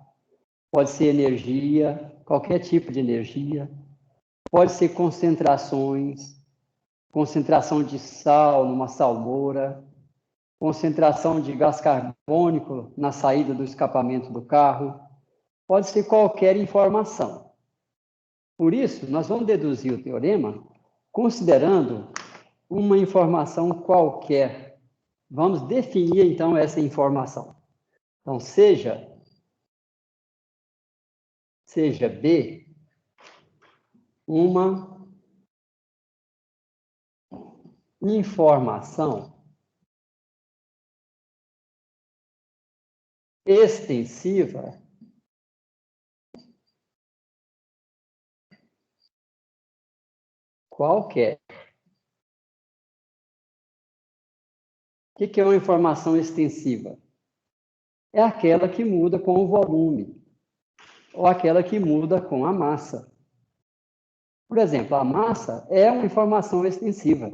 pode ser energia, qualquer tipo de energia, pode ser concentrações, concentração de sal numa salmoura, concentração de gás carbônico na saída do escapamento do carro, pode ser qualquer informação. Por isso, nós vamos deduzir o teorema considerando uma informação qualquer. Vamos definir, então, essa informação. Então, seja B uma informação extensiva qualquer. O que é uma informação extensiva? É aquela que muda com o volume, ou aquela que muda com a massa. Por exemplo, a massa é uma informação extensiva.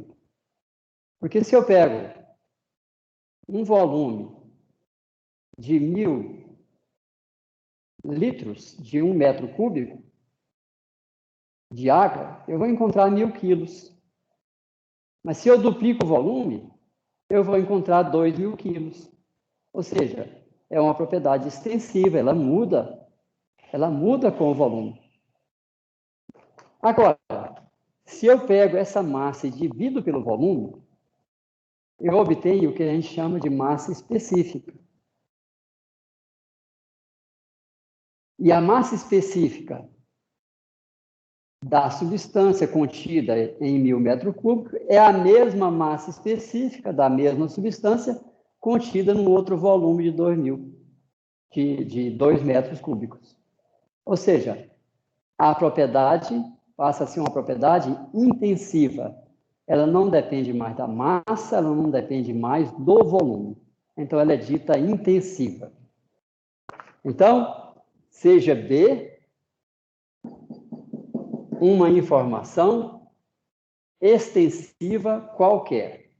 Porque se eu pego um volume de 1.000 litros de 1 metro cúbico de água, eu vou encontrar 1.000 quilos. Mas se eu duplico o volume, eu vou encontrar 2.000 quilos. Ou seja, é uma propriedade extensiva, ela muda com o volume. Agora, se eu pego essa massa e divido pelo volume, eu obtenho o que a gente chama de massa específica. E a massa específica da substância contida em 1.000 metros cúbicos é a mesma massa específica da mesma substância contida num outro volume de 2 metros cúbicos. Ou seja, a propriedade passa a ser uma propriedade intensiva. Ela não depende mais da massa, ela não depende mais do volume. Então, ela é dita intensiva. Então, seja B uma informação extensiva qualquer.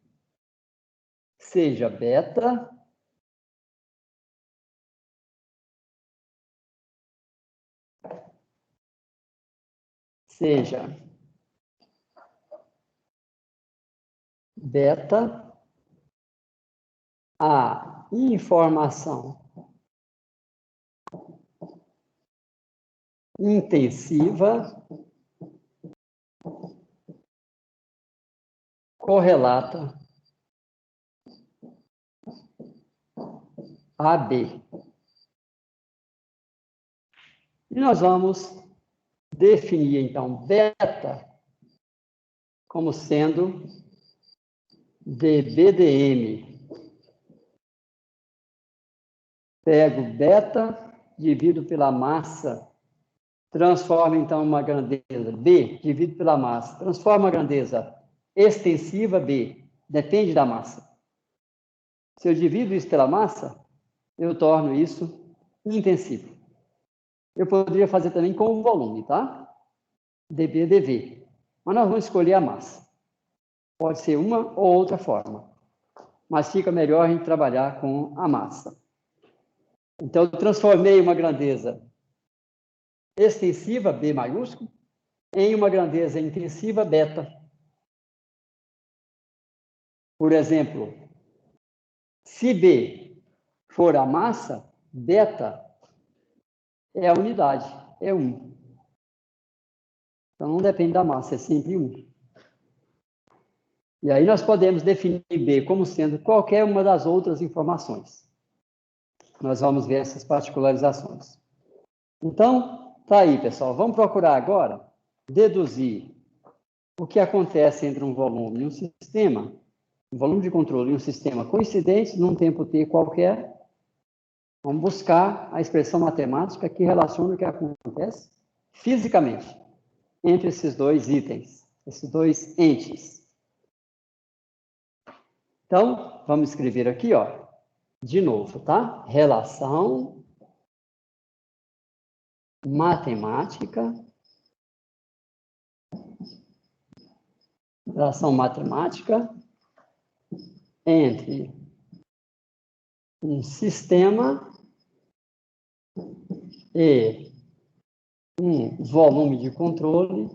Seja beta a informação intensiva correlata a B. E nós vamos definir, então, beta como sendo dBdm. Pego beta, divido pela massa, transformo, então, uma grandeza B, divido pela massa, transforma a grandeza extensiva B, depende da massa. Se eu divido isso pela massa, eu torno isso intensivo. Eu poderia fazer também com o volume, tá? dB, dV. Mas nós vamos escolher a massa. Pode ser uma ou outra forma. Mas fica melhor a gente trabalhar com a massa. Então, eu transformei uma grandeza extensiva, B maiúsculo, em uma grandeza intensiva, beta. Por exemplo, se B for a massa, beta é a unidade, é 1. Então, não depende da massa, é sempre 1. E aí nós podemos definir B como sendo qualquer uma das outras informações. Nós vamos ver essas particularizações. Então, tá aí, pessoal. Vamos procurar agora deduzir o que acontece entre um volume e um sistema, um volume de controle e um sistema coincidentes num tempo t qualquer. Vamos buscar a expressão matemática que relaciona o que acontece fisicamente entre esses dois itens, esses dois entes. Então, vamos escrever aqui, ó, de novo, tá? Relação matemática entre um sistema e um volume de controle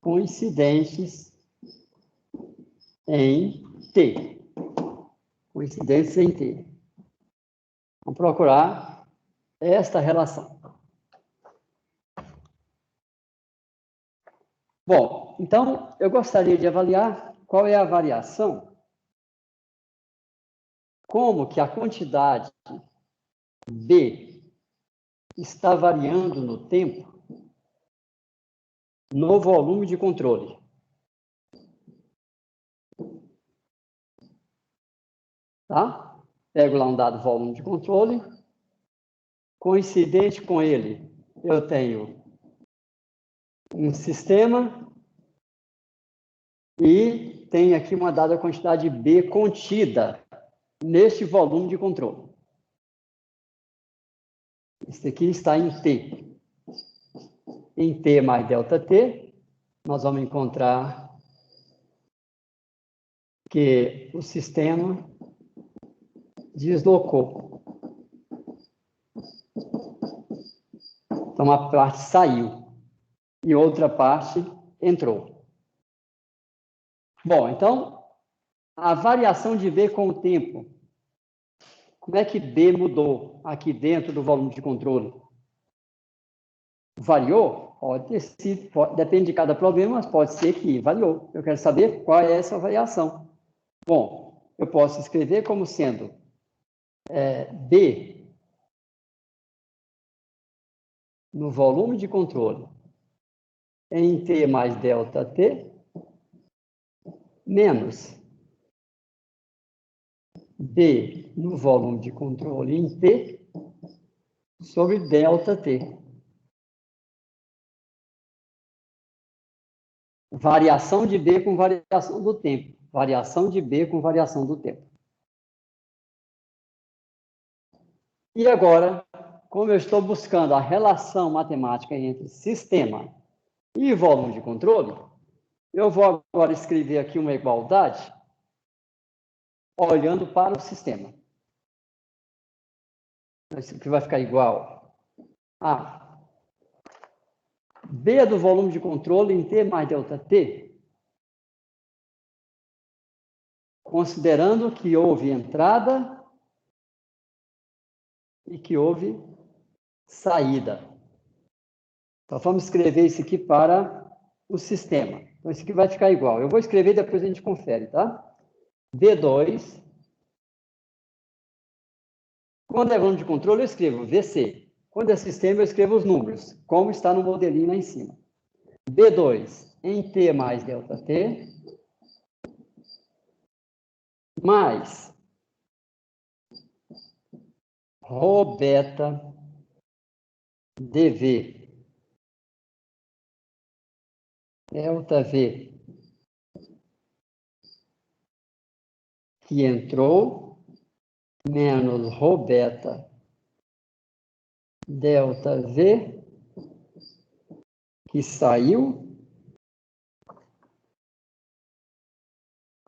coincidentes em T. Coincidentes em T. Vamos procurar esta relação. Bom, Bom, então, eu gostaria de avaliar qual é a variação, como que a quantidade B está variando no tempo no volume de controle. Tá? Pego lá um dado volume de controle, coincidente com ele, eu tenho um sistema e tenho aqui uma dada quantidade B contida neste volume de controle. Isso aqui está em T. Em T mais ΔT, nós vamos encontrar que o sistema deslocou. Então, uma parte saiu e outra parte entrou. Bom, então, a variação de B com o tempo. Como é que B mudou aqui dentro do volume de controle? Variou? Pode ser, depende de cada problema, mas pode ser que variou. Eu quero saber qual é essa variação. Bom, eu posso escrever como sendo B no volume de controle em T mais ΔT menos B no volume de controle em T sobre ΔT. Variação de B com variação do tempo. Variação de B com variação do tempo. E agora, como eu estou buscando a relação matemática entre sistema e volume de controle, eu vou agora escrever aqui uma igualdade olhando para o sistema. Isso aqui vai ficar igual a B do volume de controle em T mais ΔT, considerando que houve entrada e que houve saída. Então, vamos escrever isso aqui para o sistema. Então, isso aqui vai ficar igual. Eu vou escrever e depois a gente confere, tá? V2. Quando é volume de controle, eu escrevo VC. Quando é sistema, eu escrevo os números, como está no modelinho lá em cima. V2 em T mais ΔT, mais Rho beta dV ΔV que entrou, menos Rho beta ΔV que saiu,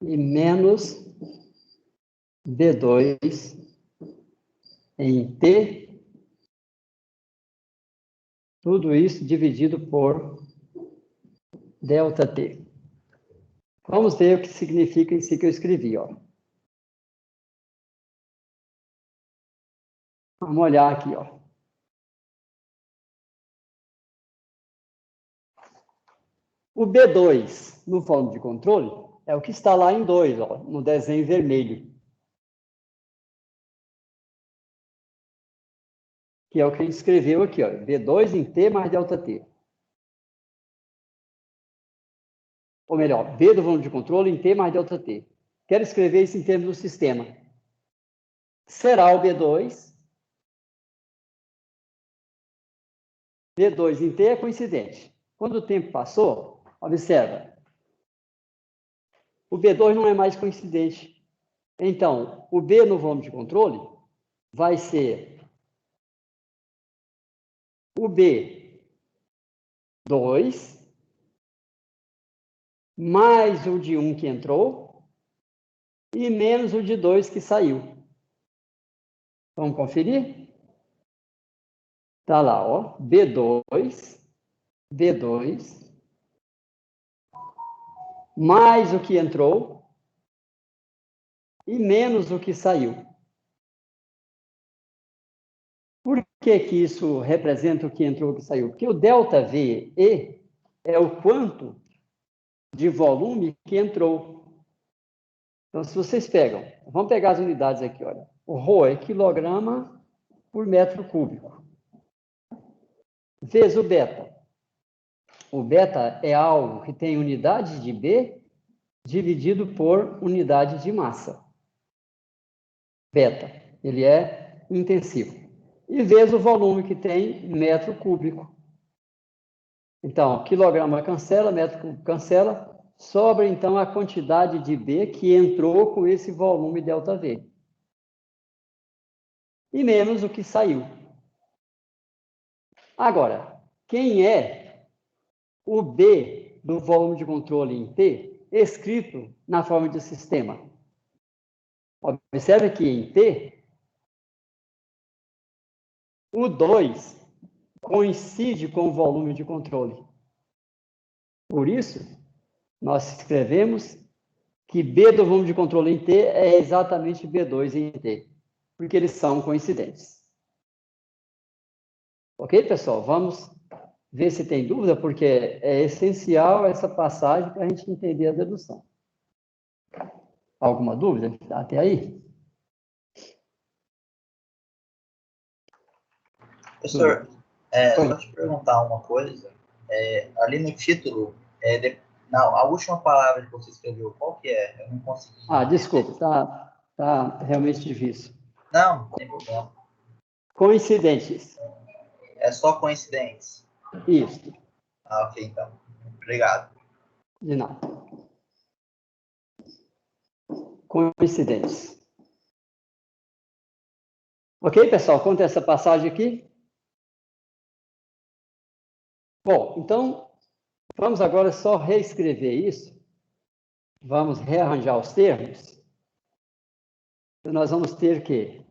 e menos V2 em T, tudo isso dividido por ΔT. Vamos ver o que significa isso que eu escrevi, ó. Vamos olhar aqui, ó. O B2 no volume de controle é o que está lá em 2, ó, no desenho vermelho. Que é o que a gente escreveu aqui, ó, B2 em T mais ΔT. Ou melhor, B do volume de controle em T mais ΔT. Quero escrever isso em termos do sistema. Será o B2. B2 em T é coincidente. Quando o tempo passou, observa. O B2 não é mais coincidente. Então, o B no volume de controle vai ser o B2 mais o de 1 que entrou e menos o de 2 que saiu. Vamos conferir? Tá lá, ó, B2 mais o que entrou e menos o que saiu. Por que que isso representa o que entrou e o que saiu? Porque o ΔVE é o quanto de volume que entrou. Então, se vocês pegam, vamos pegar as unidades aqui, olha. O ρ é quilograma por metro cúbico. Vezes o beta. O beta é algo que tem unidade de B dividido por unidade de massa. Beta, ele é intensivo. E vezes o volume que tem metro cúbico. Então, quilograma cancela, metro cúbico cancela, sobra então a quantidade de B que entrou com esse volume ΔV. E menos o que saiu. Agora, quem é o B do volume de controle em T escrito na forma de sistema? Observe que em T, o 2 coincide com o volume de controle. Por isso, nós escrevemos que B do volume de controle em T é exatamente B2 em T, porque eles são coincidentes. Ok, pessoal? Vamos ver se tem dúvida, porque é essencial essa passagem para a gente entender a dedução. Alguma dúvida até aí?
Professor, só te perguntar uma coisa. Ali no título, a última palavra que você escreveu, qual que é? Eu não consegui.
Desculpa, tá realmente difícil.
Não, não tem problema.
Coincidentes.
É só coincidentes?
Isso.
Ok, então. Obrigado.
De nada. Coincidentes. Ok, pessoal? Quanto a essa passagem aqui? Bom, então, vamos agora só reescrever isso. Vamos rearranjar os termos. Então, nós vamos ter que,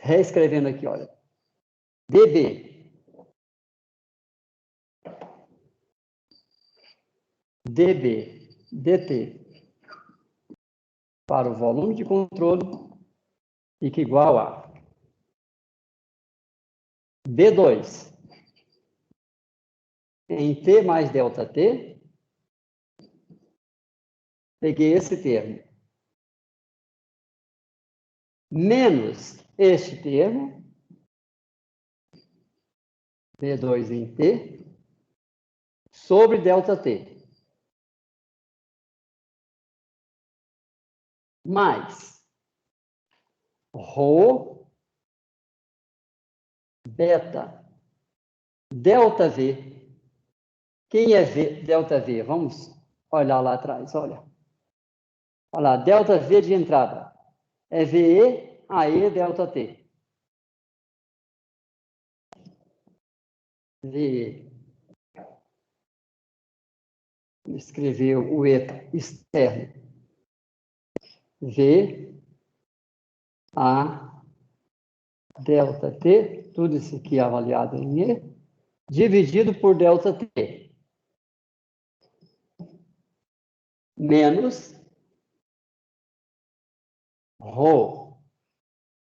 reescrevendo aqui, olha, dB dt para o volume de controle fica igual a B2 em T mais ΔT. Peguei esse termo. Menos este termo, B2 em T, sobre ΔT. Mais ρ beta ΔV. Quem é ΔV? Vamos olhar lá atrás, olha. Olha lá, ΔV de entrada. É VE, AE, ΔT. VE. Escreveu o E externo. V, A, ΔT, tudo isso aqui avaliado em E, dividido por ΔT. Menos ρ,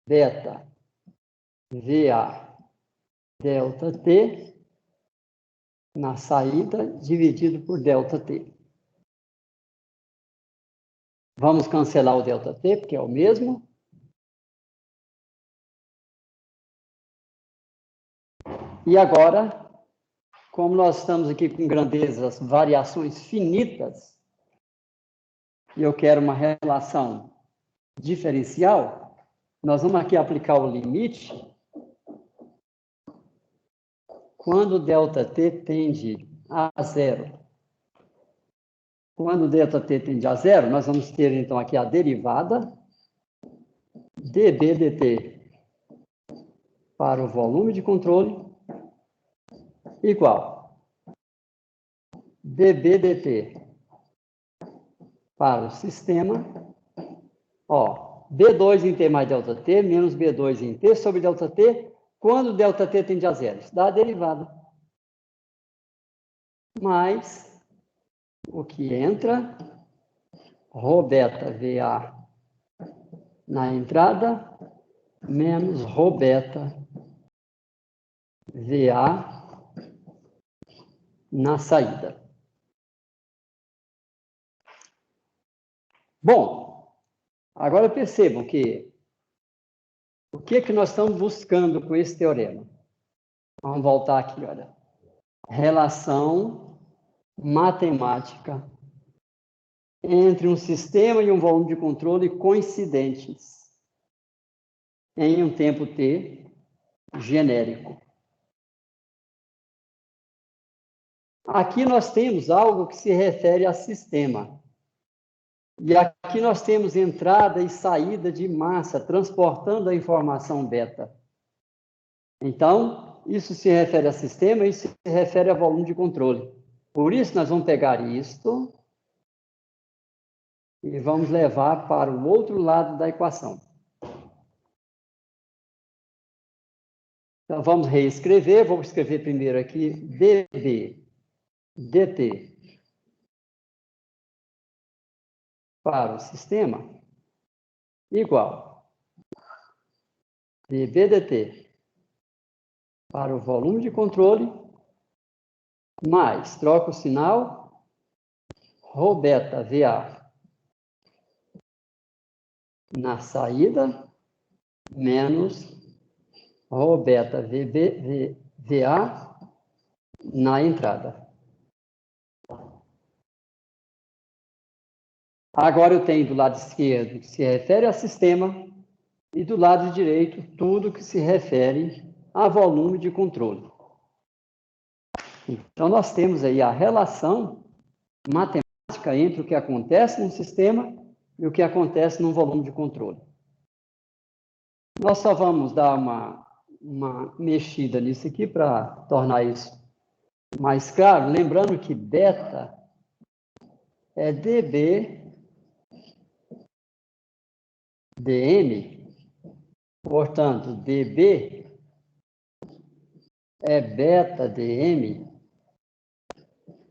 beta, VA, ΔT, na saída, dividido por ΔT. Vamos cancelar o ΔT, porque é o mesmo. E agora, como nós estamos aqui com grandezas, variações finitas, e eu quero uma relação diferencial, nós vamos aqui aplicar o limite quando ΔT tende a zero. Quando ΔT tende a zero, nós vamos ter, então, aqui a derivada dB dt para o volume de controle igual dB dt para o sistema, B2 em T mais ΔT, menos B2 em T sobre ΔT, quando ΔT tende a zero. Isso dá a derivada. Mais o que entra, ρ beta VA na entrada, menos ρ beta VA na saída. Bom, agora percebam que o que é que nós estamos buscando com esse teorema? Vamos voltar aqui, olha. Relação matemática entre um sistema e um volume de controle coincidentes em um tempo t genérico. Aqui nós temos algo que se refere a sistema. E aqui nós temos entrada e saída de massa, transportando a informação beta. Então, isso se refere a sistema e isso se refere a volume de controle. Por isso, nós vamos pegar isto e vamos levar para o outro lado da equação. Então, vamos reescrever. Vou escrever primeiro aqui dB dt para o sistema igual dB dt para o volume de controle mais, troca o sinal, ρ beta VA na saída menos ρ beta VA na entrada. Agora eu tenho do lado esquerdo que se refere a sistema e do lado direito tudo que se refere a volume de controle. Então nós temos aí a relação matemática entre o que acontece num sistema e o que acontece num volume de controle. Nós só vamos dar uma mexida nisso aqui para tornar isso mais claro, lembrando que beta é dB dm, portanto, dB é beta dm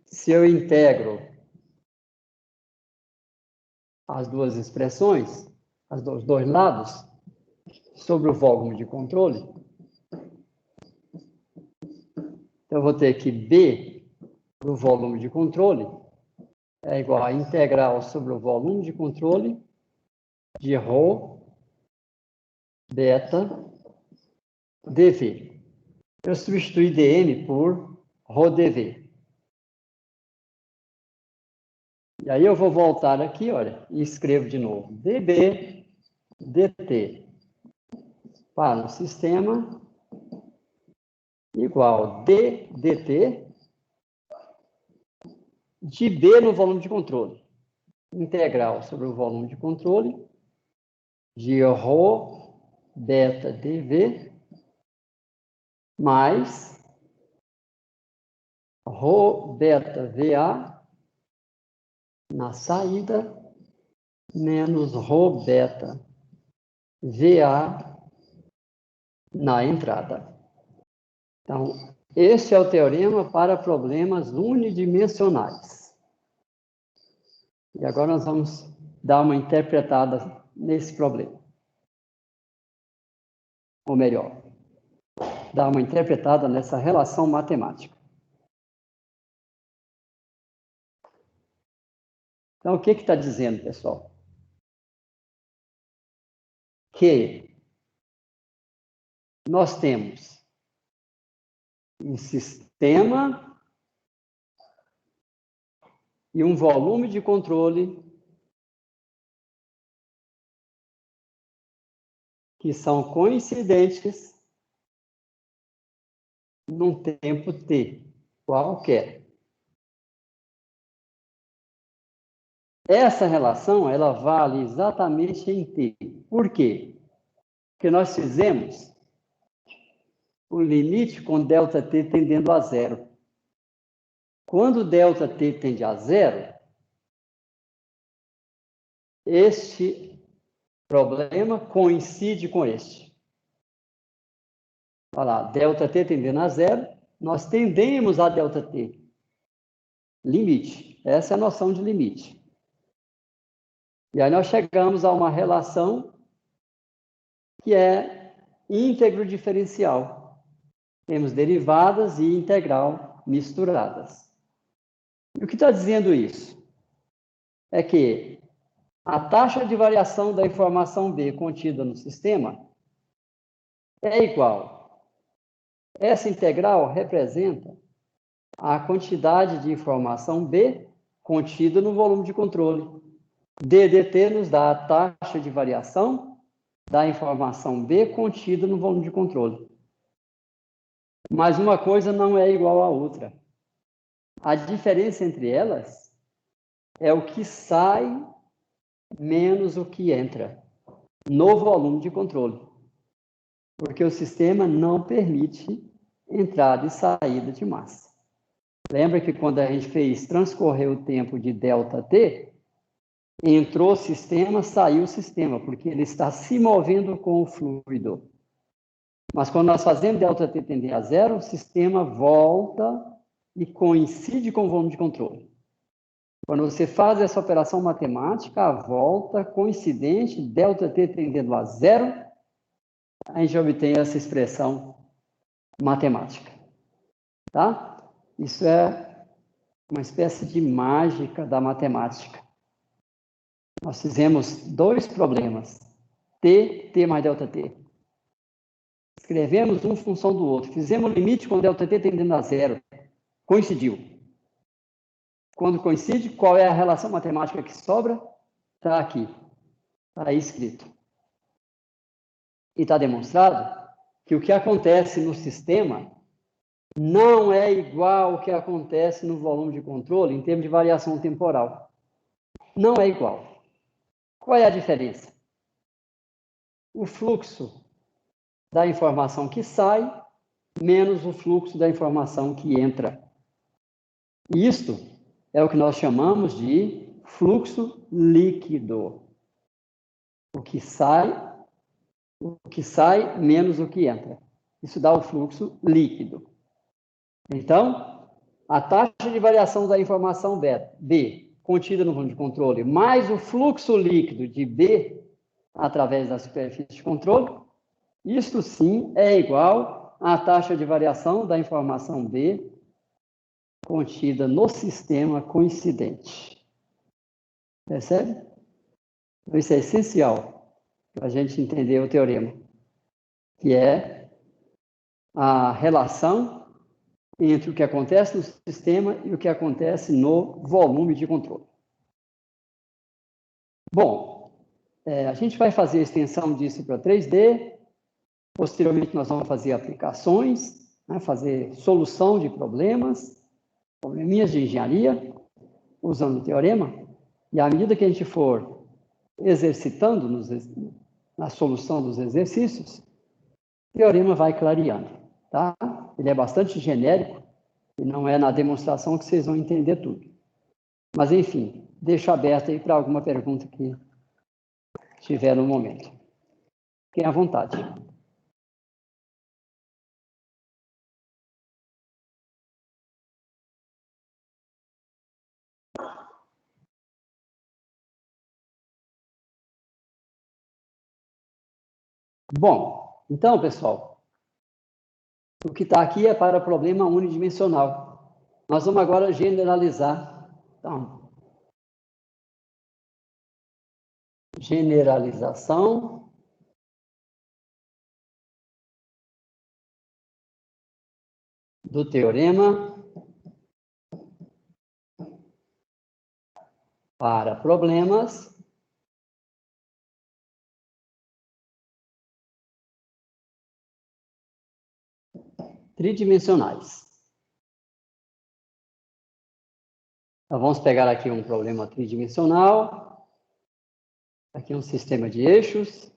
se eu integro as duas expressões, os dois lados, sobre o volume de controle. Então, eu vou ter que B do volume de controle é igual a integral sobre o volume de controle de ρ beta dV. Eu substituí dm por ρ dV. E aí eu vou voltar aqui, olha, e escrevo de novo. dB dt para o sistema igual d dt de B no volume de controle. Integral sobre o volume de controle de ρ beta dV mais ρ beta VA na saída menos ρ beta VA na entrada. Então, este é o teorema para problemas unidimensionais. E agora nós vamos dar uma interpretada nesse problema. Ou melhor, dar uma interpretada nessa relação matemática. Então, o que está dizendo, pessoal? Que nós temos um sistema e um volume de controle que são coincidentes num tempo t qualquer. Essa relação, ela vale exatamente em t. Por quê? Porque nós fizemos o limite com ΔT tendendo a zero. Quando ΔT tende a zero, este problema coincide com este. Olha lá, ΔT tendendo a zero, nós tendemos a ΔT. Limite. Essa é a noção de limite. E aí nós chegamos a uma relação que é íntegro diferencial. Temos derivadas e integral misturadas. E o que está dizendo isso? É que A taxa de variação da informação B contida no sistema é igual. Essa integral representa a quantidade de informação B contida no volume de controle. DDT nos dá a taxa de variação da informação B contida no volume de controle. Mas uma coisa não é igual à outra. A diferença entre elas é o que sai menos o que entra no volume de controle. Porque o sistema não permite entrada e saída de massa. Lembra que quando a gente fez transcorrer o tempo de ΔT, entrou o sistema, saiu o sistema, porque ele está se movendo com o fluido. Mas quando nós fazemos ΔT tender a zero, o sistema volta e coincide com o volume de controle. Quando você faz essa operação matemática, a volta coincidente, ΔT tendendo a zero, a gente obtém essa expressão matemática. Tá? Isso é uma espécie de mágica da matemática. Nós fizemos dois problemas, T mais ΔT. Escrevemos um função do outro. Fizemos o limite com ΔT tendendo a zero. Coincidiu. Quando coincide, qual é a relação matemática que sobra? Está aqui. Está aí escrito. E está demonstrado que o que acontece no sistema não é igual ao que acontece no volume de controle em termos de variação temporal. Não é igual. Qual é a diferença? O fluxo da informação que sai menos o fluxo da informação que entra. Isto é o que nós chamamos de fluxo líquido. O que sai menos o que entra. Isso dá o fluxo líquido. Então, a taxa de variação da informação B, contida no volume de controle, mais o fluxo líquido de B através da superfície de controle, isto sim é igual à taxa de variação da informação B contida no sistema coincidente. Percebe? Então, isso é essencial para a gente entender o teorema, que é a relação entre o que acontece no sistema e o que acontece no volume de controle. Bom, a gente vai fazer a extensão disso para 3D, posteriormente nós vamos fazer aplicações, né, fazer solução de probleminhas de engenharia, usando o teorema, e à medida que a gente for exercitando na solução dos exercícios, o teorema vai clareando, tá? Ele é bastante genérico, e não é na demonstração que vocês vão entender tudo. Mas, enfim, deixo aberto aí para alguma pergunta que tiver no momento. Fiquem à vontade. Bom, então, pessoal, o que está aqui é para problema unidimensional. Nós vamos agora generalizar. Então, generalização do teorema para problemas tridimensionais. Então, vamos pegar aqui um problema tridimensional. Aqui um sistema de eixos.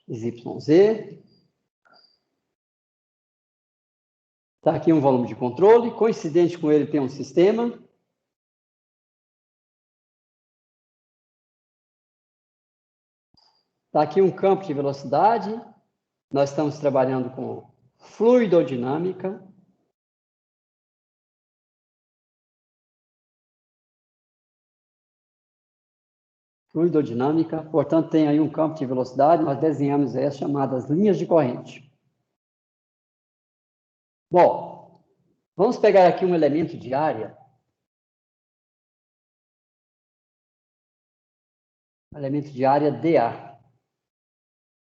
XYZ. Está aqui um volume de controle. Coincidente com ele tem um sistema. Está aqui um campo de velocidade. Nós estamos trabalhando com fluidodinâmica. Fluidodinâmica, portanto, tem aí um campo de velocidade. Nós desenhamos essas chamadas linhas de corrente. Bom, vamos pegar aqui um elemento de área elemento de área dA.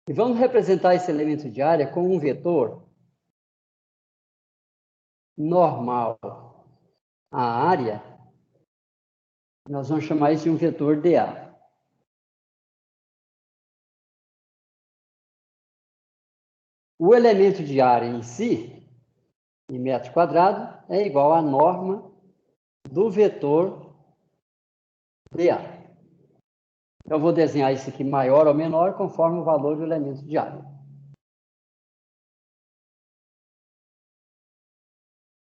E vamos representar esse elemento de área com um vetor normal à área. Nós vamos chamar isso de um vetor dA. O elemento de área em si, em metro quadrado, é igual à norma do vetor dA. Eu vou desenhar isso aqui maior ou menor conforme o valor do elemento de área.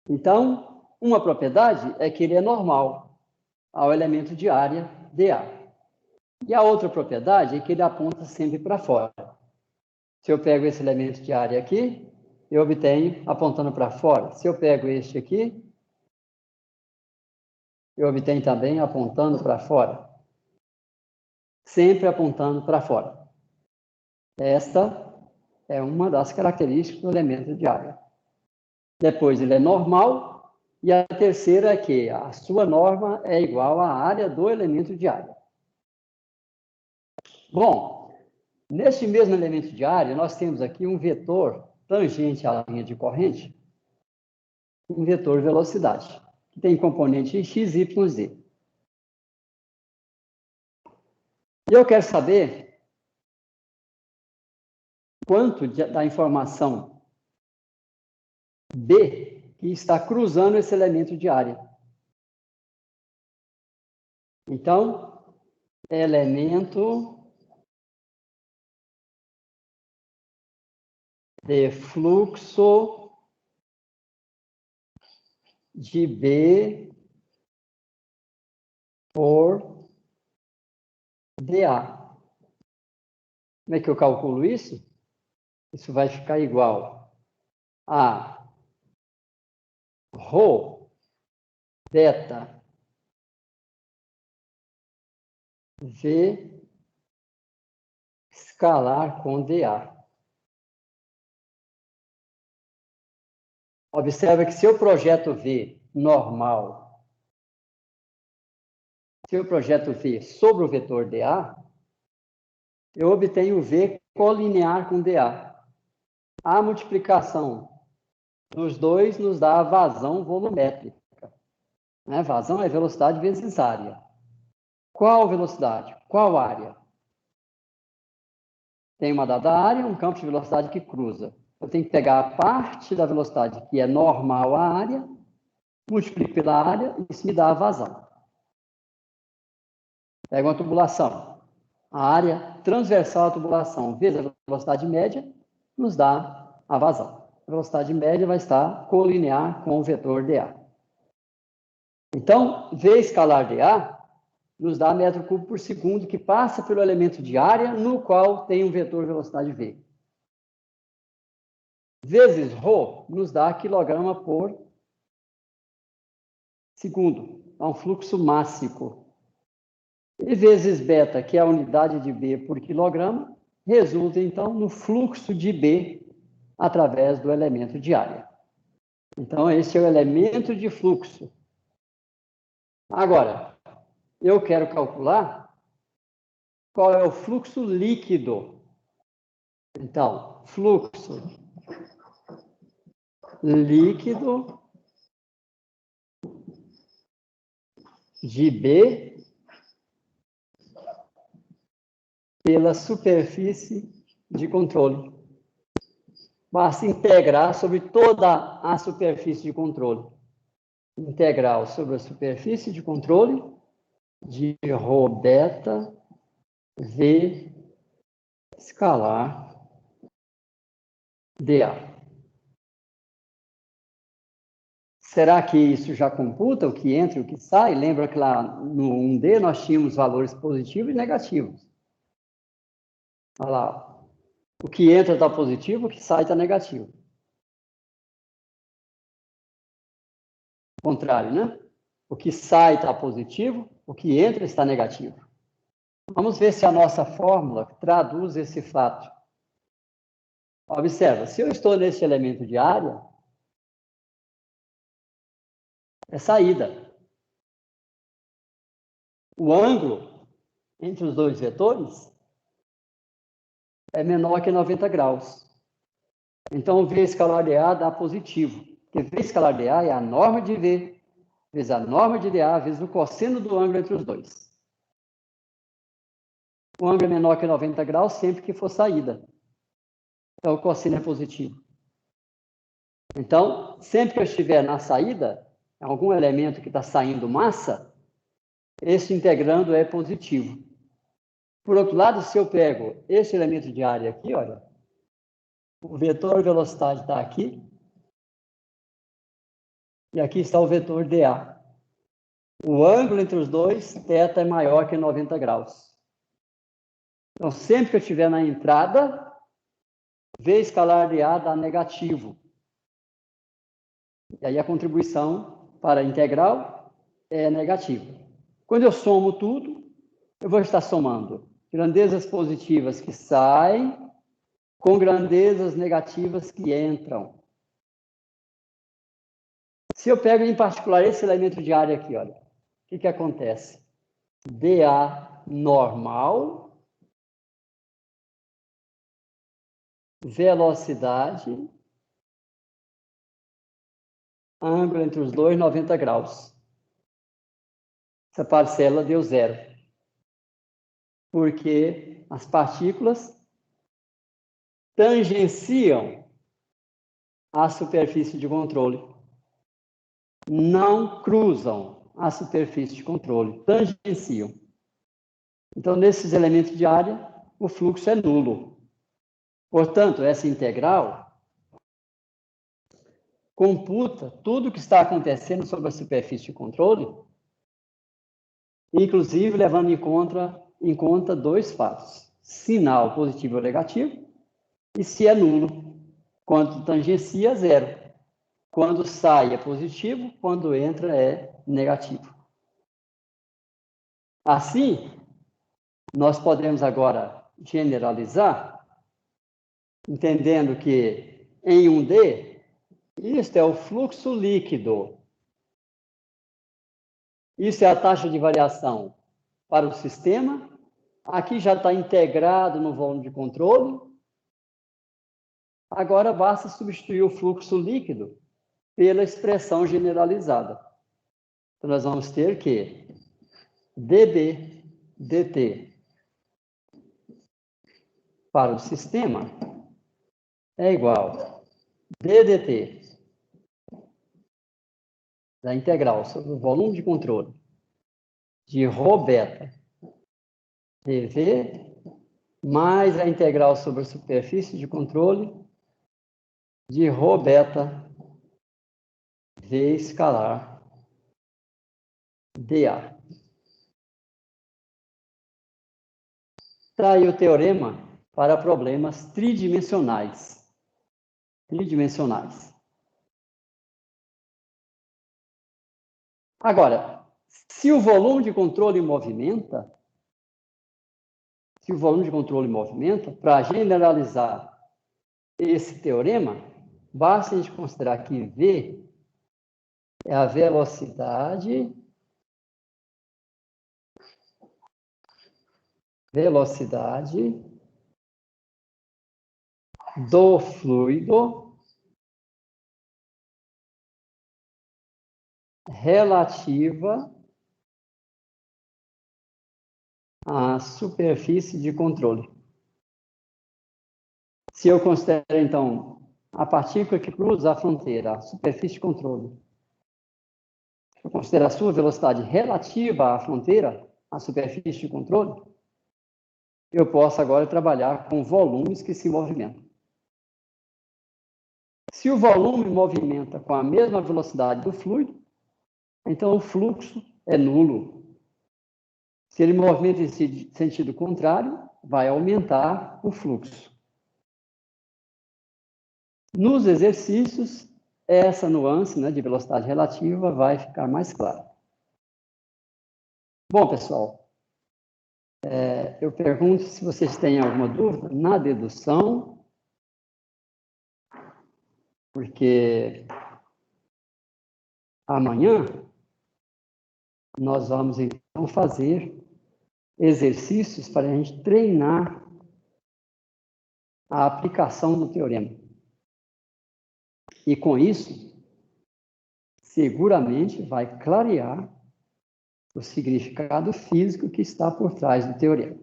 Então, uma propriedade é que ele é normal ao elemento de área dA. E a outra propriedade é que ele aponta sempre para fora. Se eu pego esse elemento de área aqui, eu obtenho apontando para fora. Se eu pego este aqui, eu obtenho também apontando para fora. Sempre apontando para fora. Esta é uma das características do elemento de área. Depois, ele é normal, e a terceira é que a sua norma é igual à área do elemento de área. Bom, neste mesmo elemento de área, nós temos aqui um vetor tangente à linha de corrente, um vetor velocidade, que tem componente x, y, z. E eu quero saber quanto da informação B que está cruzando esse elemento de área. Então, elemento de fluxo de B por dA. Como é que eu calculo isso? Isso vai ficar igual a ρ beta V escalar com dA. Observa que se eu projeto V normal, se eu projeto V sobre o vetor dA, eu obtenho V colinear com dA. A multiplicação dos dois nos dá a vazão volumétrica. Né? Vazão é velocidade vezes área. Qual velocidade? Qual área? Tem uma dada área, um campo de velocidade que cruza. Eu tenho que pegar a parte da velocidade que é normal à área, multiplico pela área, e isso me dá a vazão. Pego uma tubulação. A área transversal à tubulação vezes a velocidade média nos dá a vazão. A velocidade média vai estar colinear com o vetor dA. Então, V escalar dA nos dá metro cúbico por segundo, que passa pelo elemento de área, no qual tem um vetor velocidade V. Vezes ρ nos dá quilograma por segundo. É um fluxo mássico. E vezes beta, que é a unidade de B por quilograma, resulta, então, no fluxo de B através do elemento de área. Então, esse é o elemento de fluxo. Agora, eu quero calcular qual é o fluxo líquido. Então, fluxo líquido de B pela superfície de controle. Basta integrar sobre toda a superfície de controle. Integral sobre a superfície de controle de ρ beta V escalar dA. Será que isso já computa o que entra e o que sai? Lembra que lá no 1D nós tínhamos valores positivos e negativos. Olha lá. O que entra está positivo, o que sai está negativo. O contrário, né? O que sai está positivo, o que entra está negativo. Vamos ver se a nossa fórmula traduz esse fato. Observa, se eu estou nesse elemento de área, é saída. O ângulo entre os dois vetores é menor que 90 graus. Então, V escalar de A dá positivo. Porque V escalar de A é a norma de V vezes a norma de dA vezes o cosseno do ângulo entre os dois. O ângulo é menor que 90 graus sempre que for saída. Então, o cosseno é positivo. Então, sempre que eu estiver na saída, algum elemento que está saindo massa, esse integrando é positivo. Por outro lado, se eu pego esse elemento de área aqui, olha, o vetor velocidade está aqui, e aqui está o vetor dA. O ângulo entre os dois, θ, é maior que 90 graus. Então, sempre que eu estiver na entrada, V escalar de A dá negativo. E aí a contribuição para a integral é negativa. Quando eu somo tudo, eu vou estar somando grandezas positivas que saem com grandezas negativas que entram. Se eu pego em particular esse elemento de área aqui, olha, o que acontece? dA normal, velocidade, ângulo entre os dois, 90 graus. Essa parcela deu zero. Porque as partículas tangenciam a superfície de controle. Não cruzam a superfície de controle, tangenciam. Então, nesses elementos de área, o fluxo é nulo. Portanto, essa integral computa tudo o que está acontecendo sobre a superfície de controle, inclusive levando em conta dois fatos: sinal positivo ou negativo, e se é nulo. Quando tangencia, zero. Quando sai é positivo, quando entra é negativo. Assim, nós podemos agora generalizar, entendendo que em 1D, isto é o fluxo líquido. Isso é a taxa de variação para o sistema. Aqui já está integrado no volume de controle. Agora basta substituir o fluxo líquido pela expressão generalizada. Então, nós vamos ter que dB dt para o sistema é igual a ddt da integral sobre o volume de controle de ρ beta dV mais a integral sobre a superfície de controle de ρ beta V escalar dA. Está aí o teorema para problemas tridimensionais. Agora, se o volume de controle movimenta, para generalizar esse teorema, basta a gente considerar que V é a velocidade do fluido relativa à superfície de controle. Se eu considero, então, a partícula que cruza a fronteira, a superfície de controle, eu considero a sua velocidade relativa à fronteira, à superfície de controle, eu posso agora trabalhar com volumes que se movimentam. Se o volume movimenta com a mesma velocidade do fluido, então o fluxo é nulo. Se ele movimenta em sentido contrário, vai aumentar o fluxo. Nos exercícios, essa nuance, né, de velocidade relativa vai ficar mais clara. Bom, pessoal, eu pergunto se vocês têm alguma dúvida na dedução, porque amanhã nós vamos, então, fazer exercícios para a gente treinar a aplicação do teorema. E com isso, seguramente vai clarear o significado físico que está por trás do teorema.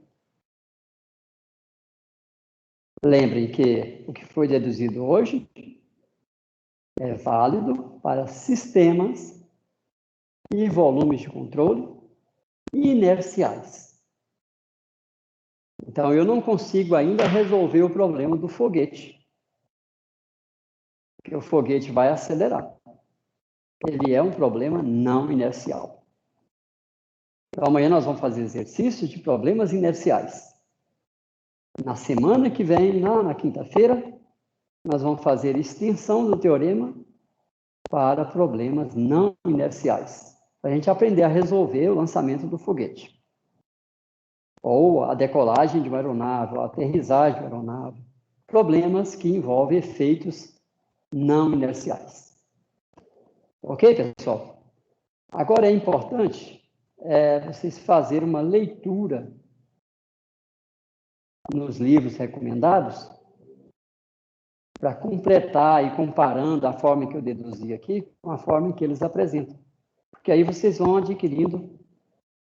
Lembrem que o que foi deduzido hoje é válido para sistemas e volumes de controle inerciais. Então, eu não consigo ainda resolver o problema do foguete, porque o foguete vai acelerar. Ele é um problema não inercial. Então, amanhã nós vamos fazer exercícios de problemas inerciais. Na semana que vem, na quinta-feira, nós vamos fazer extensão do teorema para problemas não inerciais, para a gente aprender a resolver o lançamento do foguete, ou a decolagem de uma aeronave, ou a aterrissagem de uma aeronave, problemas que envolvem efeitos não inerciais. Ok, pessoal? Agora é importante vocês fazerem uma leitura nos livros recomendados para completar e comparando a forma que eu deduzi aqui com a forma que eles apresentam. Porque aí vocês vão adquirindo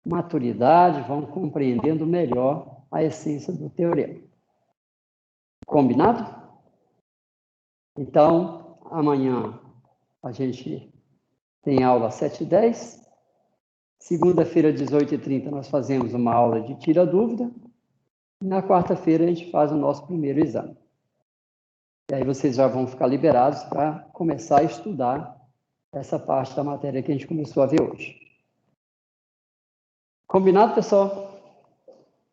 maturidade, vão compreendendo melhor a essência do teorema. Combinado? Então, amanhã a gente tem aula às 7h10. Segunda-feira, 18h30, nós fazemos uma aula de tira-dúvida. E na quarta-feira a gente faz o nosso primeiro exame. E aí vocês já vão ficar liberados para começar a estudar essa parte da matéria que a gente começou a ver hoje. Combinado, pessoal?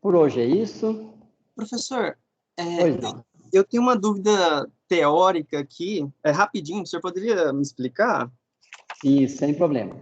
Por hoje é isso.
Professor,
Pois não.
eu tenho uma dúvida teórica aqui, rapidinho, o senhor poderia me explicar?
Sim, sem problema.